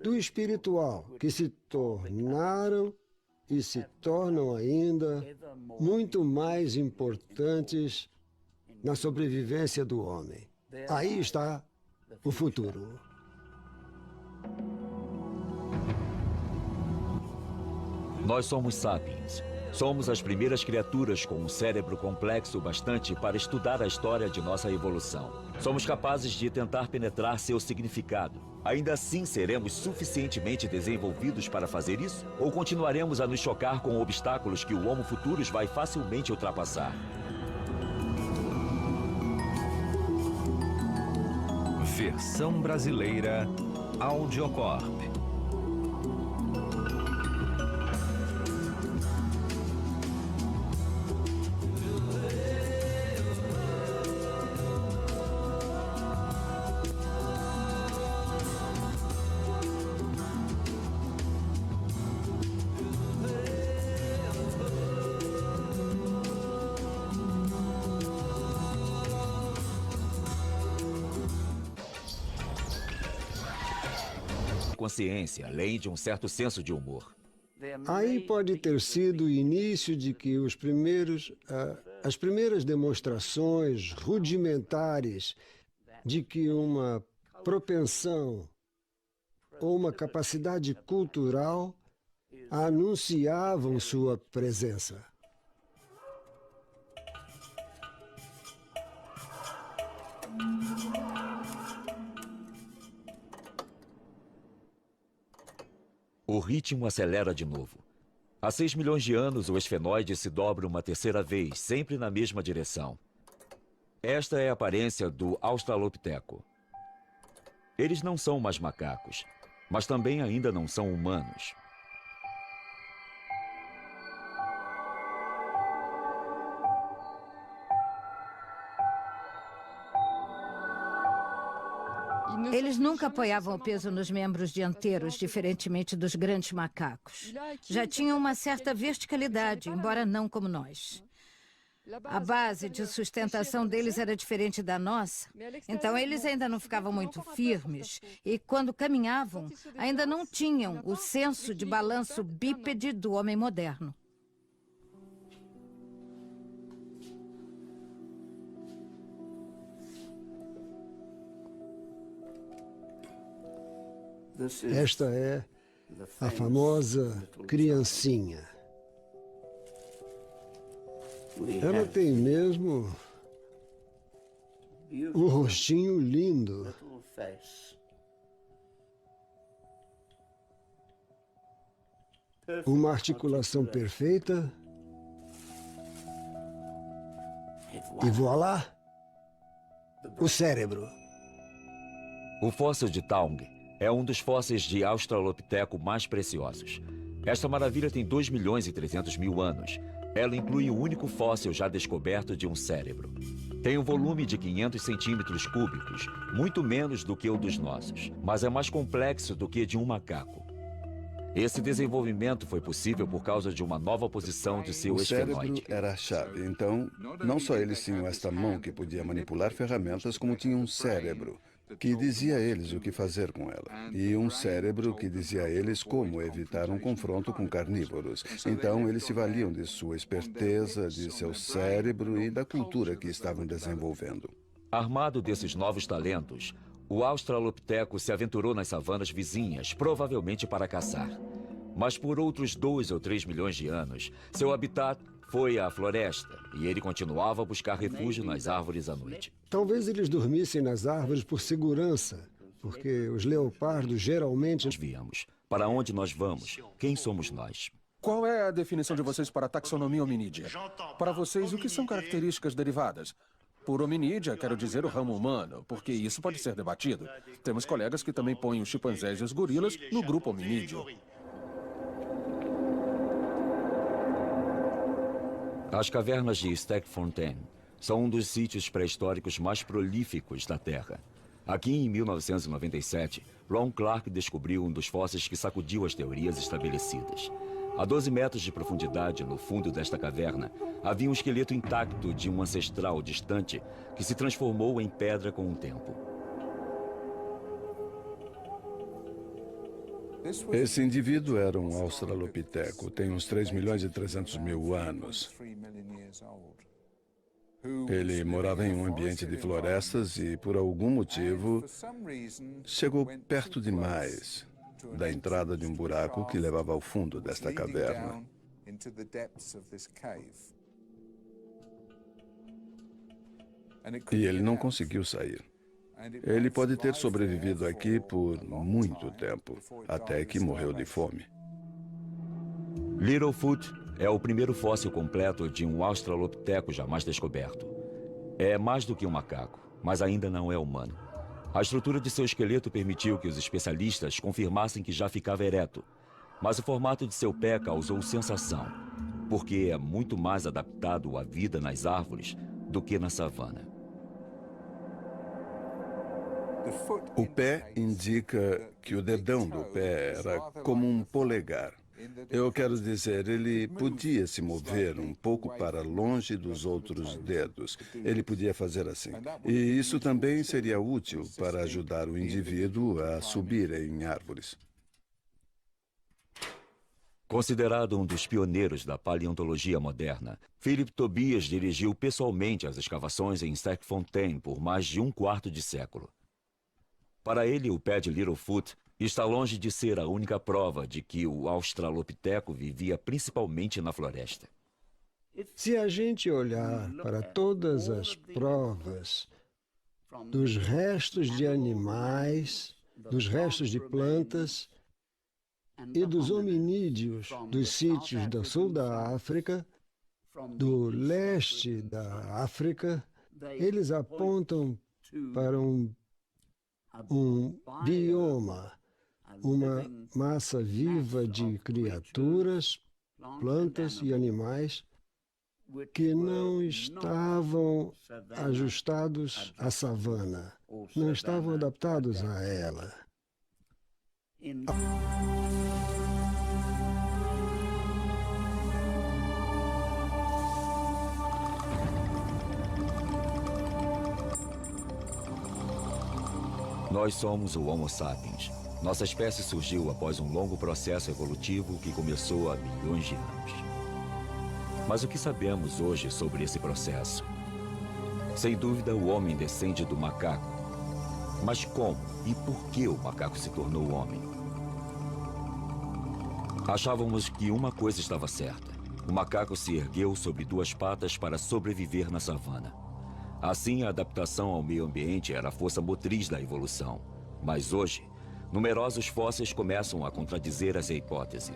do espiritual, que se tornaram e se tornam ainda muito mais importantes na sobrevivência do homem. Aí está o futuro. Nós somos sapiens. Somos as primeiras criaturas com um cérebro complexo bastante para estudar a história de nossa evolução. Somos capazes de tentar penetrar seu significado. Ainda assim, seremos suficientemente desenvolvidos para fazer isso? Ou continuaremos a nos chocar com obstáculos que o Homo Futurus vai facilmente ultrapassar? Versão brasileira Audiocorp. Consciência, além de um certo senso de humor. Aí pode ter sido o início de que as primeiras demonstrações rudimentares de que uma propensão ou uma capacidade cultural anunciavam sua presença. O ritmo acelera de novo. Há 6 milhões de anos, o esfenoide se dobra uma terceira vez, sempre na mesma direção. Esta é a aparência do Australopiteco. Eles não são mais macacos, mas também ainda não são humanos. Eles nunca apoiavam o peso nos membros dianteiros, diferentemente dos grandes macacos. Já tinham uma certa verticalidade, embora não como nós. A base de sustentação deles era diferente da nossa, então eles ainda não ficavam muito firmes e, quando caminhavam, ainda não tinham o senso de balanço bípede do homem moderno. Esta é a famosa criancinha. Ela tem mesmo um rostinho lindo. Uma articulação perfeita. E voilá! O cérebro. O fóssil de Taung é um dos fósseis de Australopiteco mais preciosos. Esta maravilha tem 2 milhões e 300 mil anos. Ela inclui o único fóssil já descoberto de um cérebro. Tem um volume de 500 centímetros cúbicos, muito menos do que o dos nossos, mas é mais complexo do que de um macaco. Esse desenvolvimento foi possível por causa de uma nova posição de seu esfenoide. O cérebro era a chave. Então, não só eles tinham esta mão que podia manipular ferramentas, como tinham um cérebro que dizia a eles o que fazer com ela. E um cérebro que dizia a eles como evitar um confronto com carnívoros. Então, eles se valiam de sua esperteza, de seu cérebro e da cultura que estavam desenvolvendo. Armado desses novos talentos, o Australopiteco se aventurou nas savanas vizinhas, provavelmente para caçar. Mas por outros 2 ou 3 milhões de anos, seu habitat foi a floresta e ele continuava a buscar refúgio nas árvores à noite. Talvez eles dormissem nas árvores por segurança, porque os leopardos geralmente... Nós viemos. Para onde nós vamos? Quem somos nós? Qual é a definição de vocês para a taxonomia hominídea? Para vocês, o que são características derivadas? Por hominídea, quero dizer o ramo humano, porque isso pode ser debatido. Temos colegas que também põem os chimpanzés e os gorilas no grupo hominídeo. As cavernas de Stegfontein são um dos sítios pré-históricos mais prolíficos da Terra. Aqui, em 1997, Ron Clark descobriu um dos fósseis que sacudiu as teorias estabelecidas. A 12 metros de profundidade, no fundo desta caverna, havia um esqueleto intacto de um ancestral distante que se transformou em pedra com o tempo. Esse indivíduo era um australopiteco, tem uns 3 milhões e 300 mil anos. Ele morava em um ambiente de florestas e, por algum motivo, chegou perto demais da entrada de um buraco que levava ao fundo desta caverna. E ele não conseguiu sair. Ele pode ter sobrevivido aqui por muito tempo, até que morreu de fome. Littlefoot é o primeiro fóssil completo de um australopiteco jamais descoberto. É mais do que um macaco, mas ainda não é humano. A estrutura de seu esqueleto permitiu que os especialistas confirmassem que já ficava ereto, mas o formato de seu pé causou sensação, porque é muito mais adaptado à vida nas árvores do que na savana. O pé indica que o dedão do pé era como um polegar. Eu quero dizer, ele podia se mover um pouco para longe dos outros dedos. Ele podia fazer assim. E isso também seria útil para ajudar o indivíduo a subir em árvores. Considerado um dos pioneiros da paleontologia moderna, Philip Tobias dirigiu pessoalmente as escavações em Stegfontein por mais de um quarto de século. Para ele, o pé de Littlefoot está longe de ser a única prova de que o australopiteco vivia principalmente na floresta. Se a gente olhar para todas as provas dos restos de animais, dos restos de plantas e dos hominídeos dos sítios do sul da África, do leste da África, eles apontam para um bioma, uma massa viva de criaturas, plantas e animais que não estavam ajustados à savana, não estavam adaptados a ela. Nós somos o Homo sapiens. Nossa espécie surgiu após um longo processo evolutivo que começou há milhões de anos. Mas o que sabemos hoje sobre esse processo? Sem dúvida, o homem descende do macaco. Mas como e por que o macaco se tornou homem? Achávamos que uma coisa estava certa. O macaco se ergueu sobre duas patas para sobreviver na savana. Assim, a adaptação ao meio ambiente era a força motriz da evolução. Mas hoje, numerosos fósseis começam a contradizer essa hipótese.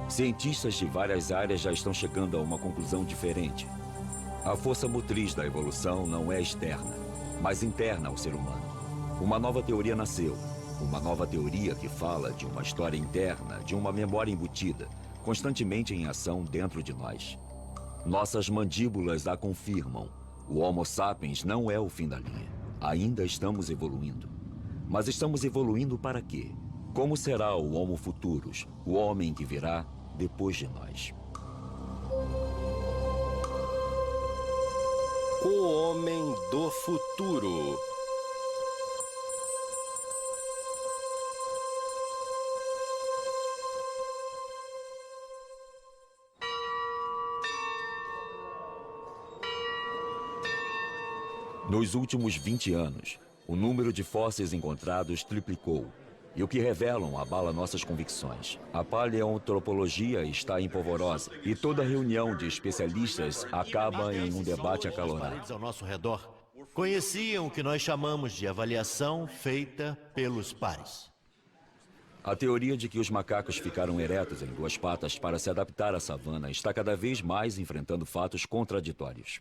Cientistas de várias áreas já estão chegando a uma conclusão diferente. A força motriz da evolução não é externa, mas interna ao ser humano. Uma nova teoria nasceu. Uma nova teoria que fala de uma história interna, de uma memória embutida, constantemente em ação dentro de nós. Nossas mandíbulas a confirmam. O Homo sapiens não é o fim da linha. Ainda estamos evoluindo. Mas estamos evoluindo para quê? Como será o Homo futurus, o homem que virá depois de nós? O homem do futuro. Nos últimos 20 anos, o número de fósseis encontrados triplicou. E o que revelam abala nossas convicções. A paleoantropologia está em polvorosa e toda reunião de especialistas acaba em um debate acalorado. As paredes ao nosso redor conheciam o que nós chamamos de avaliação feita pelos pares. A teoria de que os macacos ficaram eretos em duas patas para se adaptar à savana está cada vez mais enfrentando fatos contraditórios.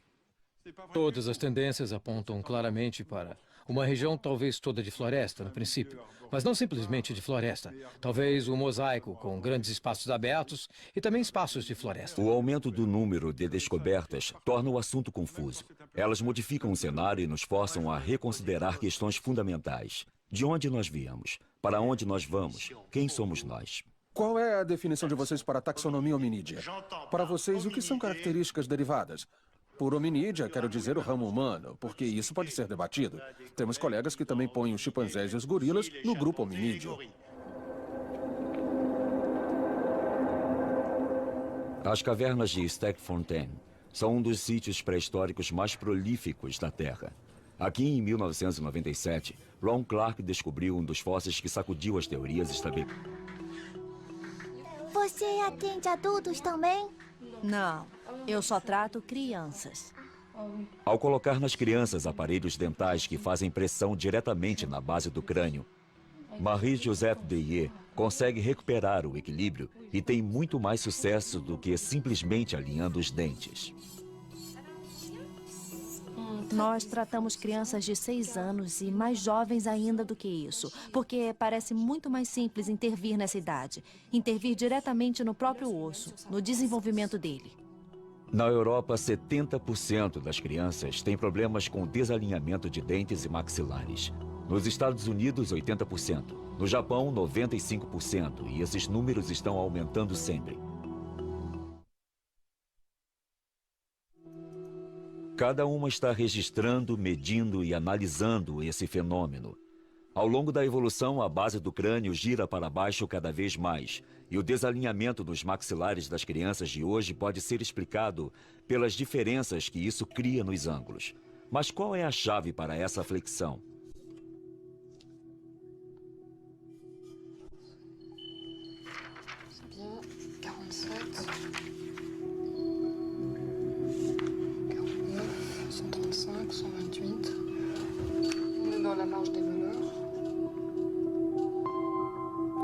Todas as tendências apontam claramente para uma região talvez toda de floresta, no princípio, mas não simplesmente de floresta. Talvez um mosaico com grandes espaços abertos e também espaços de floresta. O aumento do número de descobertas torna o assunto confuso. Elas modificam o cenário e nos forçam a reconsiderar questões fundamentais. De onde nós viemos? Para onde nós vamos? Quem somos nós? Qual é a definição de vocês para a taxonomia hominídea? Para vocês, o que são características derivadas? Por hominídea, quero dizer o ramo humano, porque isso pode ser debatido. Temos colegas que também põem os chimpanzés e os gorilas no grupo hominídeo. As cavernas de Stegfontein são um dos sítios pré-históricos mais prolíficos da Terra. Aqui, em 1997, Ron Clark descobriu um dos fósseis que sacudiu as teorias estabelecidas. Você atende adultos também? Não, eu só trato crianças. Ao colocar nas crianças aparelhos dentais que fazem pressão diretamente na base do crânio, Marie-Joseph Deyer consegue recuperar o equilíbrio e tem muito mais sucesso do que simplesmente alinhando os dentes. Nós tratamos crianças de 6 anos e mais jovens ainda do que isso, porque parece muito mais simples intervir nessa idade. Intervir diretamente no próprio osso, no desenvolvimento dele. Na Europa, 70% das crianças têm problemas com desalinhamento de dentes e maxilares. Nos Estados Unidos, 80%. No Japão, 95%. E esses números estão aumentando sempre. Cada uma está registrando, medindo e analisando esse fenômeno. Ao longo da evolução, a base do crânio gira para baixo cada vez mais, e o desalinhamento dos maxilares das crianças de hoje pode ser explicado pelas diferenças que isso cria nos ângulos. Mas qual é a chave para essa flexão?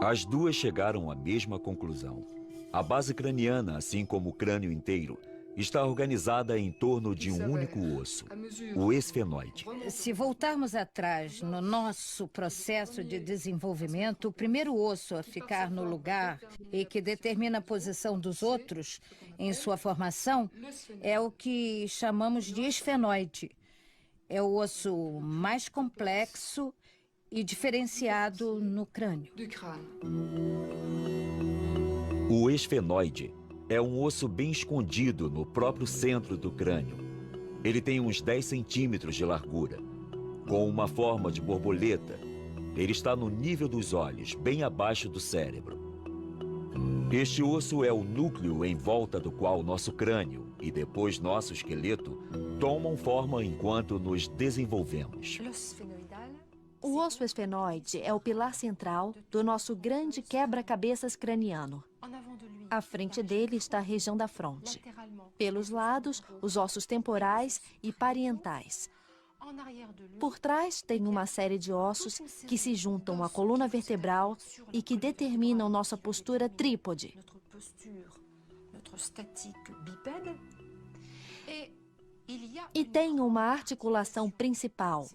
As duas chegaram à mesma conclusão. A base craniana, assim como o crânio inteiro, está organizada em torno de um único osso, o esfenoide. Se voltarmos atrás no nosso processo de desenvolvimento, o primeiro osso a ficar no lugar e que determina a posição dos outros em sua formação é o que chamamos de esfenoide. É o osso mais complexo e diferenciado no crânio. O esfenoide é um osso bem escondido no próprio centro do crânio. Ele tem uns 10 centímetros de largura, com uma forma de borboleta. Ele está no nível dos olhos, bem abaixo do cérebro. Este osso é o núcleo em volta do qual nosso crânio e depois nosso esqueleto tomam forma enquanto nos desenvolvemos. O osso esfenoide é o pilar central do nosso grande quebra-cabeças craniano. À frente dele está a região da fronte. Pelos lados, os ossos temporais e parietais. Por trás, tem uma série de ossos que se juntam à coluna vertebral e que determinam nossa postura trípode. E tem uma articulação principal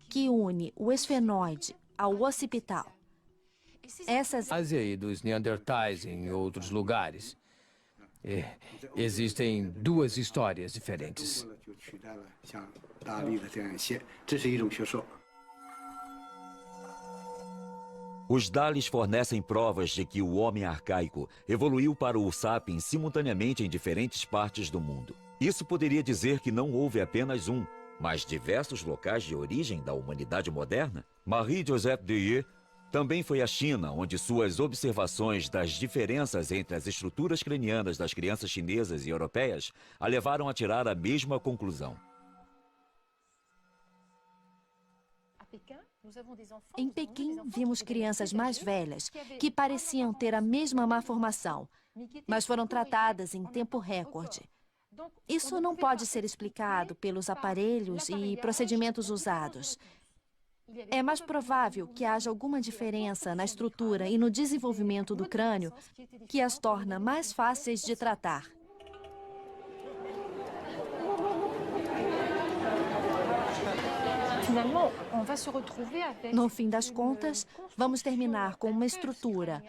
que une o esfenoide ao occipital. Essas Ásia e dos Neandertais em outros lugares. Existem duas histórias diferentes. Os Dalis fornecem provas de que o homem arcaico evoluiu para o sapiens simultaneamente em diferentes partes do mundo. Isso poderia dizer que não houve apenas um, mas diversos locais de origem da humanidade moderna. Marie-Joseph Deye também foi à China, onde suas observações das diferenças entre as estruturas cranianas das crianças chinesas e europeias a levaram a tirar a mesma conclusão. Em Pequim, vimos crianças mais velhas que pareciam ter a mesma malformação, mas foram tratadas em tempo recorde. Isso não pode ser explicado pelos aparelhos e procedimentos usados. É mais provável que haja alguma diferença na estrutura e no desenvolvimento do crânio que as torna mais fáceis de tratar. No fim das contas, vamos terminar com uma estrutura,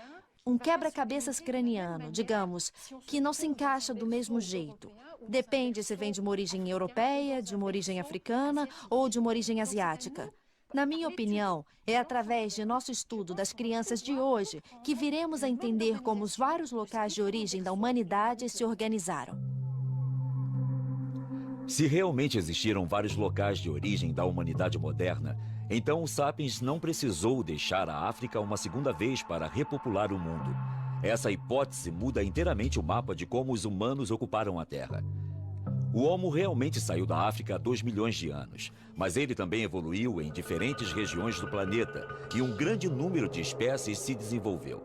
um quebra-cabeças craniano, digamos, que não se encaixa do mesmo jeito. Depende se vem de uma origem europeia, de uma origem africana ou de uma origem asiática. Na minha opinião, é através de nosso estudo das crianças de hoje que viremos a entender como os vários locais de origem da humanidade se organizaram. Se realmente existiram vários locais de origem da humanidade moderna, então o Sapiens não precisou deixar a África uma segunda vez para repopular o mundo. Essa hipótese muda inteiramente o mapa de como os humanos ocuparam a Terra. O Homo realmente saiu da África há 2 milhões de anos, mas ele também evoluiu em diferentes regiões do planeta e um grande número de espécies se desenvolveu.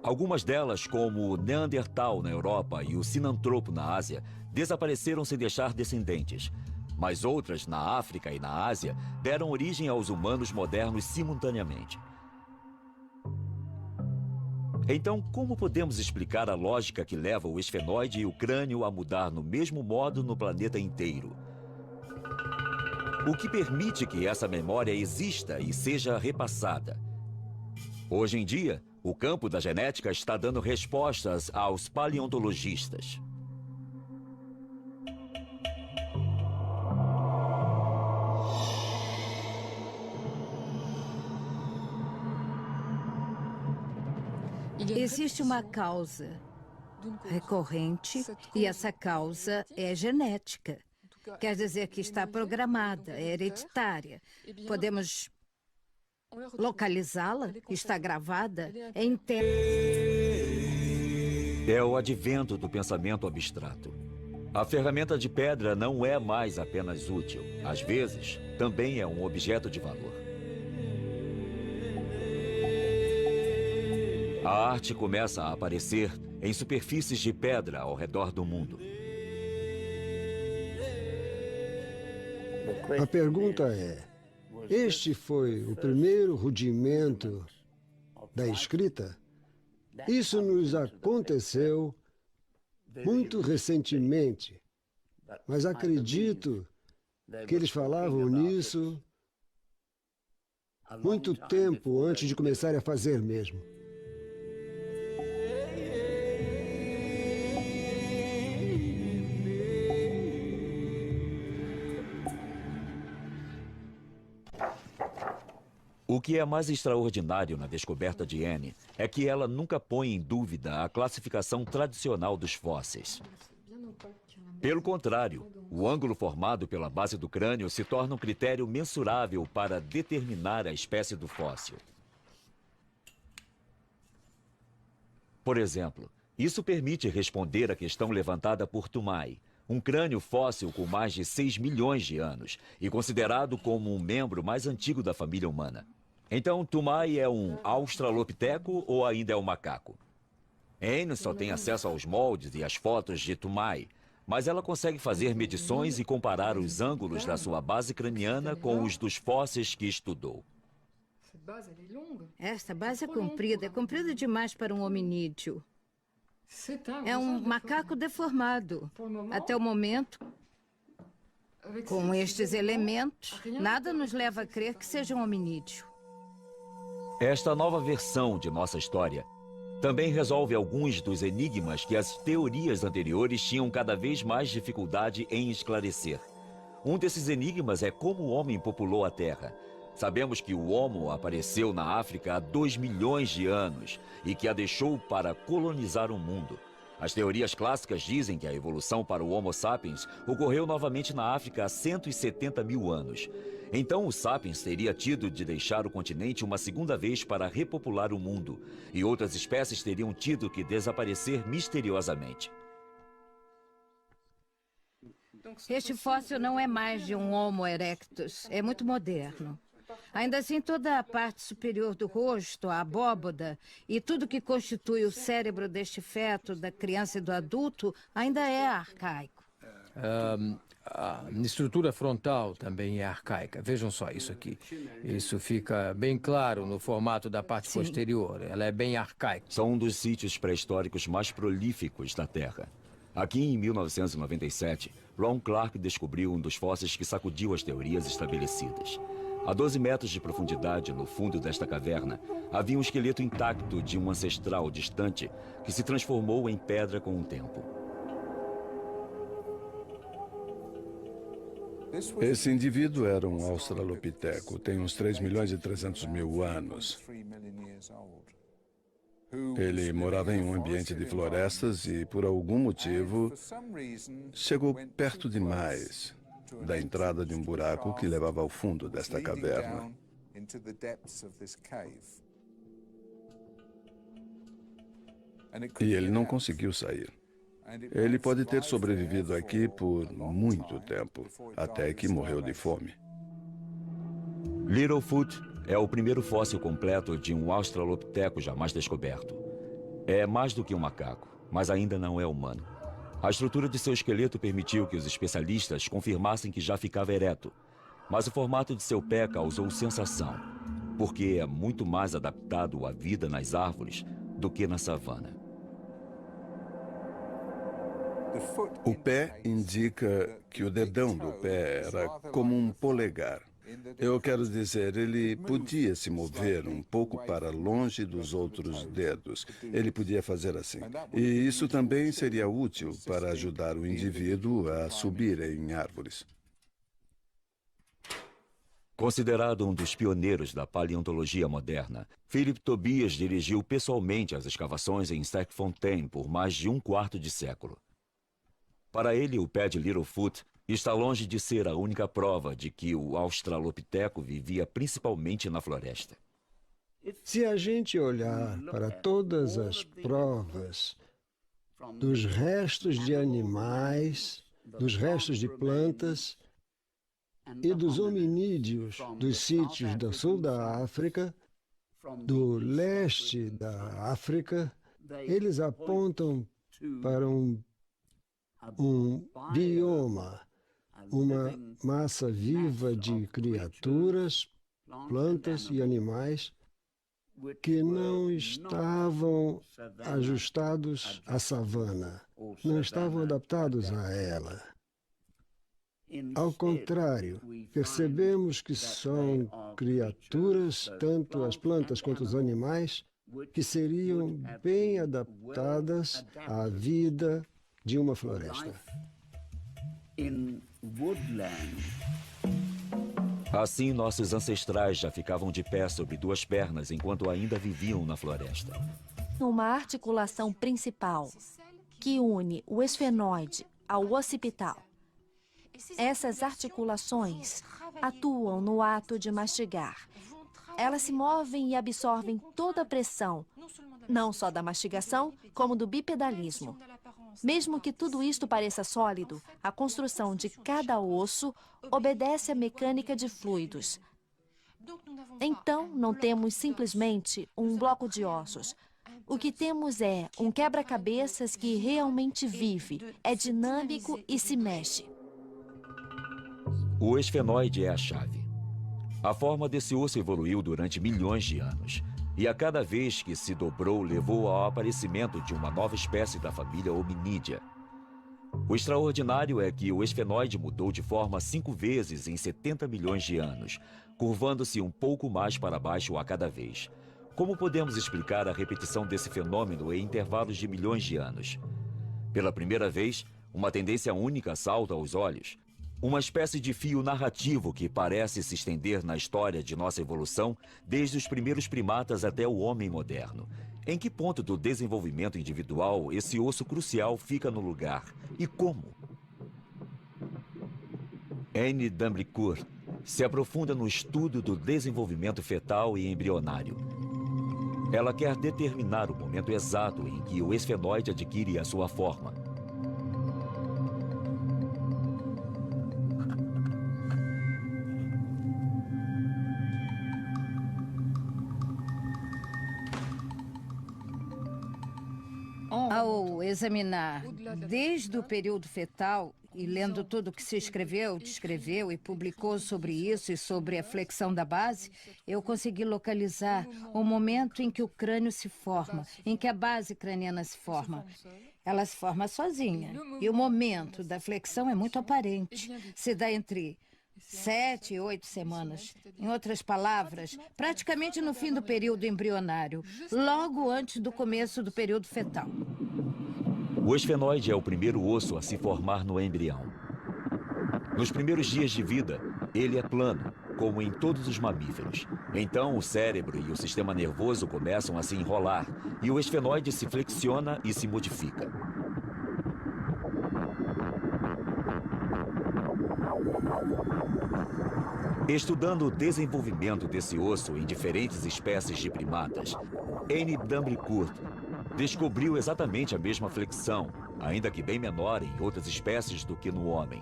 Algumas delas, como o Neandertal na Europa e o Sinantropo na Ásia, desapareceram sem deixar descendentes. Mas outras, na África e na Ásia, deram origem aos humanos modernos simultaneamente. Então, como podemos explicar a lógica que leva o esfenoide e o crânio a mudar no mesmo modo no planeta inteiro? O que permite que essa memória exista e seja repassada? Hoje em dia, o campo da genética está dando respostas aos paleontologistas. Existe uma causa recorrente e essa causa é genética. Quer dizer que está programada, é hereditária. Podemos localizá-la, está gravada, é interna. É o advento do pensamento abstrato. A ferramenta de pedra não é mais apenas útil. Às vezes, também é um objeto de valor. A arte começa a aparecer em superfícies de pedra ao redor do mundo. A pergunta é: este foi o primeiro rudimento da escrita? Isso nos aconteceu muito recentemente, mas acredito que eles falavam nisso muito tempo antes de começarem a fazer mesmo. O que é mais extraordinário na descoberta de Anne é que ela nunca põe em dúvida a classificação tradicional dos fósseis. Pelo contrário, o ângulo formado pela base do crânio se torna um critério mensurável para determinar a espécie do fóssil. Por exemplo, isso permite responder à questão levantada por Toumai, um crânio fóssil com mais de 6 milhões de anos e considerado como um membro mais antigo da família humana. Então, Toumai é um australopiteco ou ainda é um macaco? Anne só tem acesso aos moldes e às fotos de Toumai, mas ela consegue fazer medições e comparar os ângulos da sua base craniana com os dos fósseis que estudou. Esta base é comprida demais para um hominídeo. É um macaco deformado. Até o momento, com estes elementos, nada nos leva a crer que seja um hominídeo. Esta nova versão de nossa história também resolve alguns dos enigmas que as teorias anteriores tinham cada vez mais dificuldade em esclarecer. Um desses enigmas é como o homem populou a Terra. Sabemos que o Homo apareceu na África há 2 milhões de anos e que a deixou para colonizar o mundo. As teorias clássicas dizem que a evolução para o Homo sapiens ocorreu novamente na África há 170 mil anos. Então o sapiens teria tido de deixar o continente uma segunda vez para repopular o mundo, e outras espécies teriam tido que desaparecer misteriosamente. Este fóssil não é mais de um Homo erectus, é muito moderno. Ainda assim, toda a parte superior do rosto, a abóboda e tudo que constitui o cérebro deste feto, da criança e do adulto, ainda é arcaico. A estrutura frontal também é arcaica. Vejam só isso aqui. Isso fica bem claro no formato da parte posterior. Ela é bem arcaica. São um dos sítios pré-históricos mais prolíficos da Terra. Aqui em 1997, Ron Clark descobriu um dos fósseis que sacudiu as teorias estabelecidas. A 12 metros de profundidade, no fundo desta caverna, havia um esqueleto intacto de um ancestral distante que se transformou em pedra com o tempo. Esse indivíduo era um australopiteco, tem uns 3 milhões e 300 mil anos. Ele morava em um ambiente de florestas e, por algum motivo, chegou perto demais da entrada de um buraco que levava ao fundo desta caverna. E ele não conseguiu sair. Ele pode ter sobrevivido aqui por muito tempo, até que morreu de fome. Littlefoot é o primeiro fóssil completo de um australopiteco jamais descoberto. É mais do que um macaco, mas ainda não é humano. A estrutura de seu esqueleto permitiu que os especialistas confirmassem que já ficava ereto, mas o formato de seu pé causou sensação, porque é muito mais adaptado à vida nas árvores do que na savana. O pé indica que o dedão do pé era como um polegar. Eu quero dizer, ele podia se mover um pouco para longe dos outros dedos. Ele podia fazer assim. E isso também seria útil para ajudar o indivíduo a subir em árvores. Considerado um dos pioneiros da paleontologia moderna, Philip Tobias dirigiu pessoalmente as escavações em Sterkfontein por mais de um quarto de século. Para ele, o pé de Littlefoot está longe de ser a única prova de que o australopiteco vivia principalmente na floresta. Se a gente olhar para todas as provas dos restos de animais, dos restos de plantas e dos hominídeos dos sítios do sul da África, do leste da África, Eles apontam para um bioma, uma massa viva de criaturas, plantas e animais que não estavam ajustados à savana, não estavam adaptados a ela. Ao contrário, percebemos que são criaturas, tanto as plantas quanto os animais, que seriam bem adaptadas à vida de uma floresta. Assim, nossos ancestrais já ficavam de pé sobre duas pernas enquanto ainda viviam na floresta. Uma articulação principal que une o esfenoide ao occipital. Essas articulações atuam no ato de mastigar. Elas se movem e absorvem toda a pressão, não só da mastigação, como do bipedalismo. Mesmo que tudo isto pareça sólido, a construção de cada osso obedece à mecânica de fluidos. Então, não temos simplesmente um bloco de ossos. O que temos é um quebra-cabeças que realmente vive, é dinâmico e se mexe. O esfenoide é a chave. A forma desse osso evoluiu durante milhões de anos. E a cada vez que se dobrou, levou ao aparecimento de uma nova espécie da família Hominídea. O extraordinário é que o esfenoide mudou de forma 5 vezes em 70 milhões de anos, curvando-se um pouco mais para baixo a cada vez. Como podemos explicar a repetição desse fenômeno em intervalos de milhões de anos? Pela primeira vez, uma tendência única salta aos olhos. Uma espécie de fio narrativo que parece se estender na história de nossa evolução desde os primeiros primatas até o homem moderno. Em que ponto do desenvolvimento individual esse osso crucial fica no lugar? E como? Anne Dambricourt se aprofunda no estudo do desenvolvimento fetal e embrionário. Ela quer determinar o momento exato em que o esfenoide adquire a sua forma. Ao examinar desde o período fetal e lendo tudo o que se escreveu, descreveu e publicou sobre isso e sobre a flexão da base, eu consegui localizar o momento em que o crânio se forma, em que a base craniana se forma. Ela se forma sozinha e o momento da flexão é muito aparente. Se dá entre 7 e 8 semanas. Em outras palavras, praticamente no fim do período embrionário, logo antes do começo do período fetal. O esfenoide é o primeiro osso a se formar no embrião. Nos primeiros dias de vida, ele é plano, como em todos os mamíferos. Então, o cérebro e o sistema nervoso começam a se enrolar e o esfenoide se flexiona e se modifica. Estudando o desenvolvimento desse osso em diferentes espécies de primatas, Anne Dambricourt descobriu exatamente a mesma flexão, ainda que bem menor em outras espécies do que no homem.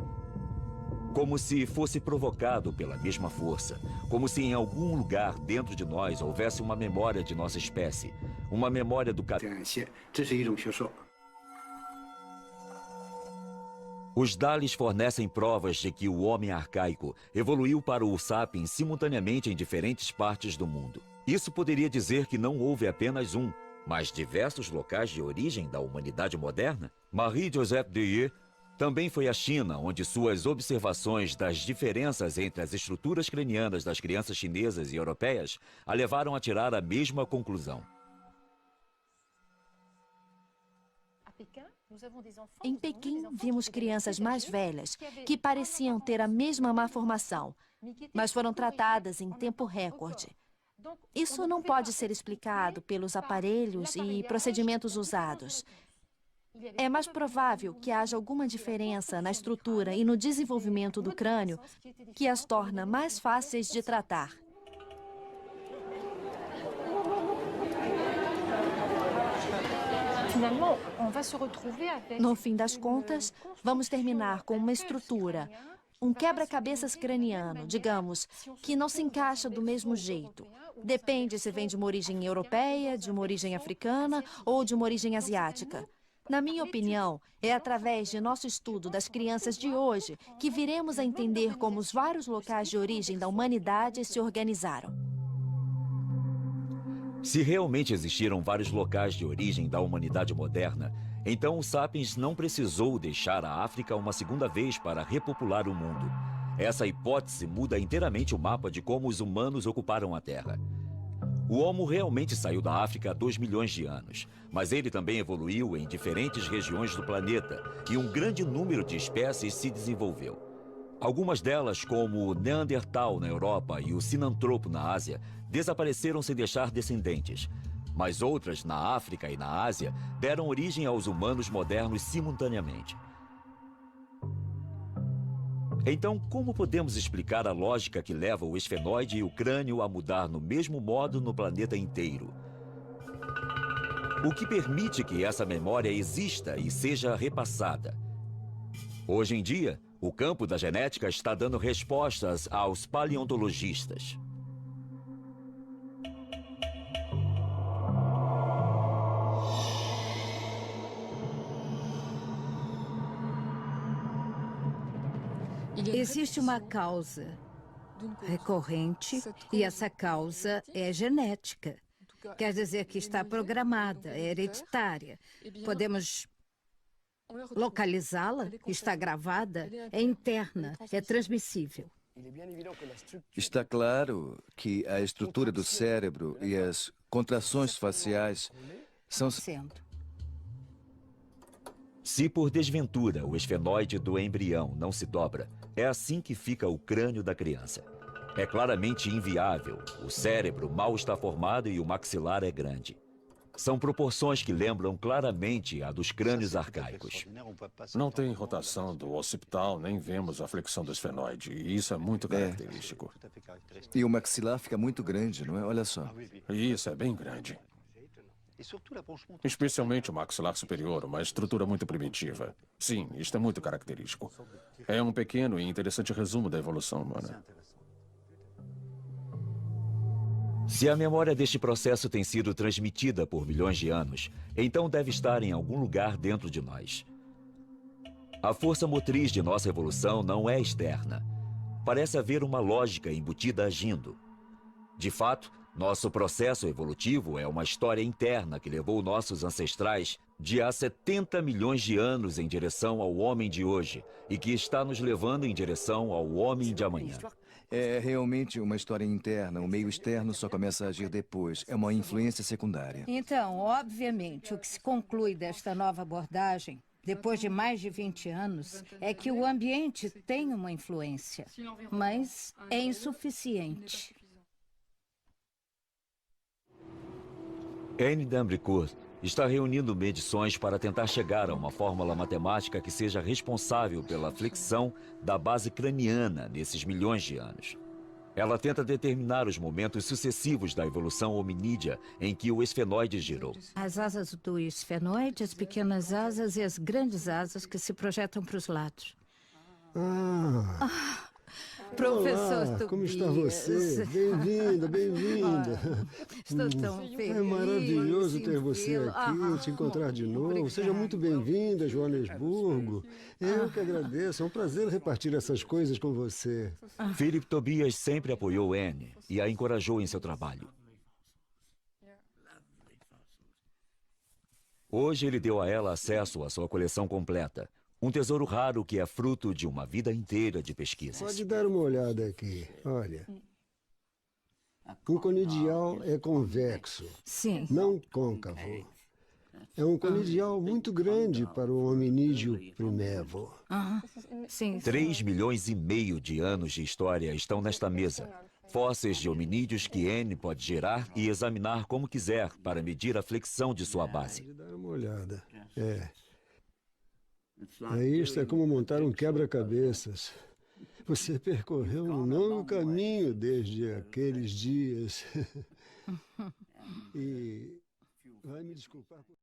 Como se fosse provocado pela mesma força, como se em algum lugar dentro de nós houvesse uma memória de nossa espécie, uma memória do caminho. Os Dalis fornecem provas de que o homem arcaico evoluiu para o sapiens simultaneamente em diferentes partes do mundo. Isso poderia dizer que não houve apenas um, mas diversos locais de origem da humanidade moderna? Marie-Joseph Deye também foi à China, onde suas observações das diferenças entre as estruturas cranianas das crianças chinesas e europeias a levaram a tirar a mesma conclusão. Em Pequim, vimos crianças mais velhas que pareciam ter a mesma malformação, mas foram tratadas em tempo recorde. Isso não pode ser explicado pelos aparelhos e procedimentos usados. É mais provável que haja alguma diferença na estrutura e no desenvolvimento do crânio que as torna mais fáceis de tratar. No fim das contas, vamos terminar com uma estrutura um quebra-cabeças craniano, digamos, que não se encaixa do mesmo jeito. Depende se vem de uma origem europeia, de uma origem africana ou de uma origem asiática. Na minha opinião, é através de nosso estudo das crianças de hoje que viremos a entender como os vários locais de origem da humanidade se organizaram. Se realmente existiram vários locais de origem da humanidade moderna, então o Sapiens não precisou deixar a África uma segunda vez para repopular o mundo. Essa hipótese muda inteiramente o mapa de como os humanos ocuparam a Terra. O Homo realmente saiu da África há 2 milhões de anos, mas ele também evoluiu em diferentes regiões do planeta e um grande número de espécies se desenvolveu. Algumas delas, como o Neandertal na Europa e o Sinantropo na Ásia, desapareceram sem deixar descendentes. Mas outras, na África e na Ásia, deram origem aos humanos modernos simultaneamente. Então, como podemos explicar a lógica que leva o esfenoide e o crânio a mudar no mesmo modo no planeta inteiro? O que permite que essa memória exista e seja repassada? Hoje em dia, o campo da genética está dando respostas aos paleontologistas. Existe uma causa recorrente e essa causa é genética. Quer dizer que está programada, é hereditária. Podemos localizá-la, está gravada, é interna, é transmissível. Está claro que a estrutura do cérebro e as contrações faciais são... Se por desventura o esfenoide do embrião não se dobra, é assim que fica o crânio da criança. É claramente inviável. O cérebro mal está formado e o maxilar é grande. São proporções que lembram claramente a dos crânios arcaicos. Não tem rotação do occipital, nem vemos a flexão do esfenoide. E isso é muito característico. E o maxilar fica muito grande, não é? Olha só. Isso é bem grande. Especialmente o maxilar superior, uma estrutura muito primitiva. Sim, isto é muito característico. É um pequeno e interessante resumo da evolução humana. Se a memória deste processo tem sido transmitida por milhões de anos, então deve estar em algum lugar dentro de nós. A força motriz de nossa evolução não é externa. Parece haver uma lógica embutida agindo. De fato, nosso processo evolutivo é uma história interna que levou nossos ancestrais de há 70 milhões de anos em direção ao homem de hoje e que está nos levando em direção ao homem de amanhã. É realmente uma história interna. O meio externo só começa a agir depois. É uma influência secundária. Então, obviamente, o que se conclui desta nova abordagem, depois de mais de 20 anos, é que o ambiente tem uma influência, mas é insuficiente. Anne d'Ambricourt está reunindo medições para tentar chegar a uma fórmula matemática que seja responsável pela flexão da base craniana nesses milhões de anos. Ela tenta determinar os momentos sucessivos da evolução hominídea em que o esfenoide girou. As asas do esfenoide, as pequenas asas e as grandes asas que se projetam para os lados. Professor Olá, Tobias. como está você? Bem-vinda, bem-vinda. Estou tão feliz. É maravilhoso ter você vê-lo. aqui, te encontrar de novo. Obrigada. Seja muito bem-vinda, Joanesburgo. Eu que agradeço, é um prazer repartir essas coisas com você. Philip Tobias sempre apoiou Anne e a encorajou em seu trabalho. Hoje ele deu a ela acesso à sua coleção completa. Um tesouro raro que é fruto de uma vida inteira de pesquisas. Pode dar uma olhada aqui. Olha. O conidial é convexo, Sim. não côncavo. É um conidial muito grande para o hominídeo primevo. Sim. 3,5 milhões de anos de história estão nesta mesa. Fósseis de hominídeos que Anne pode gerar e examinar como quiser para medir a flexão de sua base. Pode dar uma olhada. Isto é como montar um quebra-cabeças. Você percorreu um longo caminho desde aqueles dias. E vai me desculpar por...